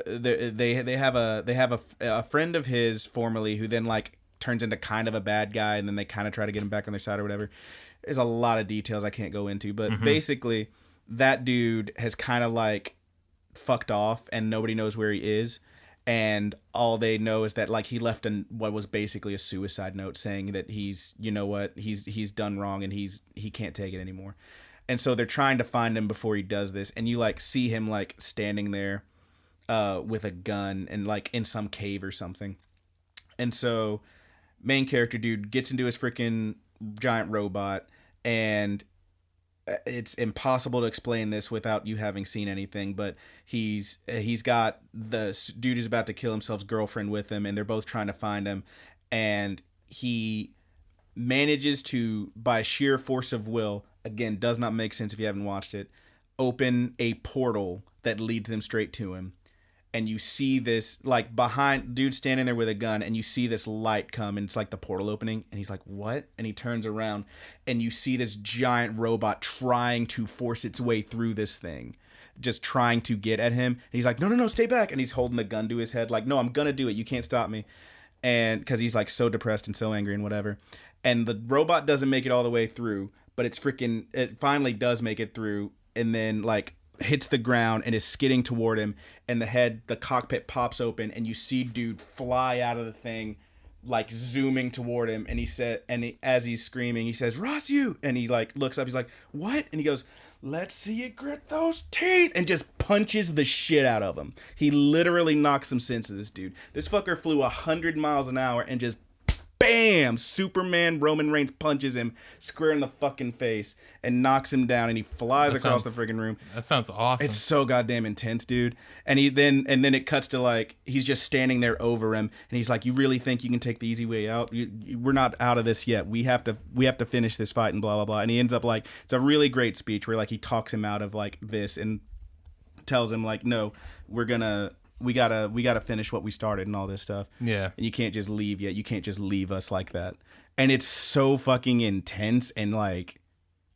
they have a friend of his formerly who then like turns into kind of a bad guy, and then they kind of try to get him back on their side or whatever. There's a lot of details I can't go into, but basically that dude has kind of like fucked off, and nobody knows where he is. And all they know is that like he left what was basically a suicide note saying that he's, you know what, he's done wrong and he can't take it anymore. And so they're trying to find him before he does this. And you like see him like standing there with a gun and like in some cave or something. And so main character dude gets into his freaking giant robot, and it's impossible to explain this without you having seen anything, but he's got the dude who's about to kill himself's girlfriend with him, and they're both trying to find him, and he manages to, by sheer force of will, again, does not make sense if you haven't watched it, open a portal that leads them straight to him. And you see this, like, behind, dude standing there with a gun, and you see this light come, and it's like the portal opening, and he's like, what? And he turns around, and you see this giant robot trying to force its way through this thing, just trying to get at him. And he's like, no, stay back. And he's holding the gun to his head, like, no, I'm gonna do it. You can't stop me. And because he's, like, so depressed and so angry and whatever. And the robot doesn't make it all the way through, but it finally does make it through, and then, like, hits the ground and is skidding toward him, and the cockpit pops open, and you see dude fly out of the thing, like zooming toward him, and as he's screaming, he says, "Rasu!" And he like looks up, he's like, "What?" And he goes, "Let's see you grit those teeth," and just punches the shit out of him. He literally knocks some sense into this dude. This fucker flew 100 miles an hour and just bam! Superman Roman Reigns punches him square in the fucking face and knocks him down, and he flies across the freaking room. That sounds awesome. It's so goddamn intense, dude. And then it cuts to like he's just standing there over him, and he's like, "You really think you can take the easy way out? We're not out of this yet. We have to finish this fight," and blah blah blah. And he ends up like, it's a really great speech where like he talks him out of like this and tells him like, "No, we gotta finish what we started," and all this stuff. Yeah. And you can't just leave yet. You can't just leave us like that. And it's so fucking intense, and like,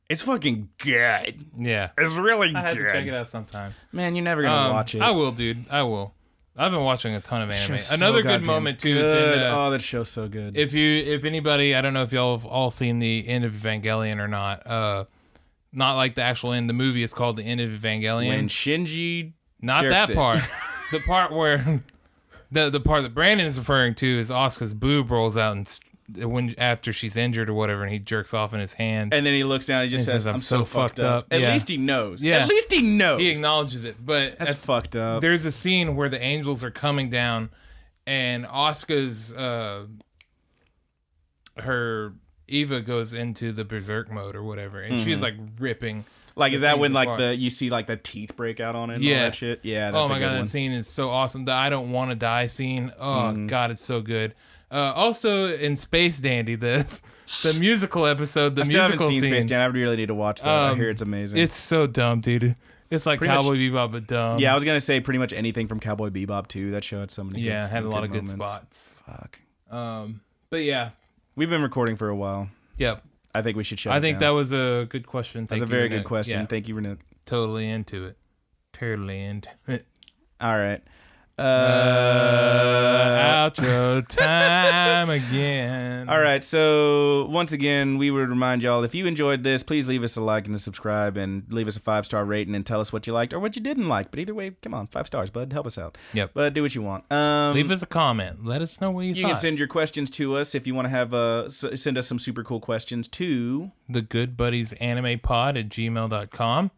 it's fucking good. Yeah. It's really good. I had to check it out sometime. Man, you're never gonna watch it. I will, dude. I will. I've been watching a ton of anime. Another good moment too. Is oh, that show's so good. If anybody, I don't know if y'all have all seen the end of Evangelion or not. Not like the actual end. The movie is called The End of Evangelion. When Shinji not that part. The part where The part that Brandon is referring to is Asuka's boob rolls out and after she's injured or whatever, and he jerks off in his hand. And then he looks down and he just says, I'm so fucked up. At least he knows. Yeah. At least he knows. He acknowledges it. But that's fucked up. There's a scene where the angels are coming down and Asuka's her Eva goes into the berserk mode or whatever, and she's like ripping. Like, is that when like you see like the teeth break out on it and all that shit? Yeah, that's oh my a good god, one. That scene is so awesome. The I don't want to die scene. Oh god, it's so good. Also in Space Dandy, the musical episode, I still haven't seen Space Dandy. I really need to watch that. I hear it's amazing. It's so dumb, dude. It's like Cowboy Bebop, but dumb. Yeah, I was gonna say pretty much anything from Cowboy Bebop too. That show had so many. Yeah, had a lot of good spots. Fuck. But yeah, we've been recording for a while. Yep. I think we should shut it down. I think that was a good question. That was a very good question. Yeah. Thank you, Renee. Totally into it. All right. Outro time again. All right, so once again, we would remind y'all, if you enjoyed this, please leave us a like and a subscribe and leave us a 5-star rating and tell us what you liked or what you didn't like. But either way, come on, 5 stars, bud. Help us out. Yep. But do what you want. Leave us a comment. Let us know what you thought. You can send your questions to us if you want to have send us some super cool questions to thegoodbuddiesanimepod@gmail.com.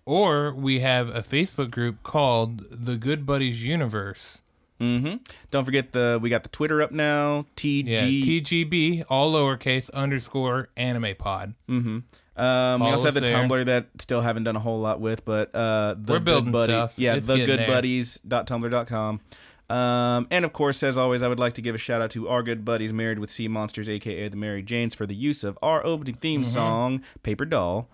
Or we have a Facebook group called The Good Buddies Universe. Mm-hmm. Don't forget we got the Twitter up now. TGB, all lowercase, _animepod. Mm-hmm. We also have the Tumblr that still haven't done a whole lot with, but we're building stuff. Yeah, thegoodbuddies.tumblr.com. And of course, as always, I would like to give a shout out to our good buddies Married with Seamonsters, aka the Mary Janes, for the use of our opening theme song, Paperdoll.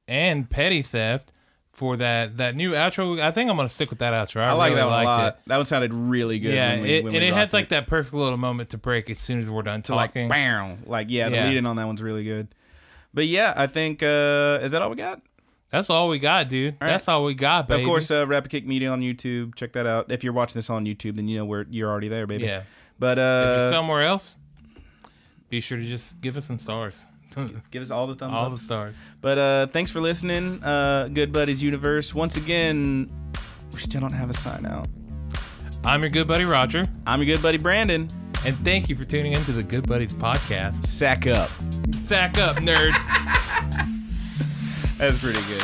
And Petty Theft for that new outro. I think I'm going to stick with that outro. I like really that one a lot. It. That one sounded really good. Yeah, when it we has like that perfect little moment to break as soon as we're done talking. Like, bam. Like, the lead-in on that one's really good. But yeah, I think, is that all we got? That's all we got, dude. All That's all we got, baby. Of course, Rapid Kick Media on YouTube. Check that out. If you're watching this on YouTube, then you know you're already there, baby. Yeah. But if you're somewhere else, be sure to just give us some stars. Give us all the thumbs up. All the stars. But thanks for listening, Good Buddies Universe. Once again, we still don't have a sign out. I'm your good buddy, Roger. I'm your good buddy, Brandon. And thank you for tuning into the Good Buddies podcast. Sack up. Sack up, nerds. That's pretty good.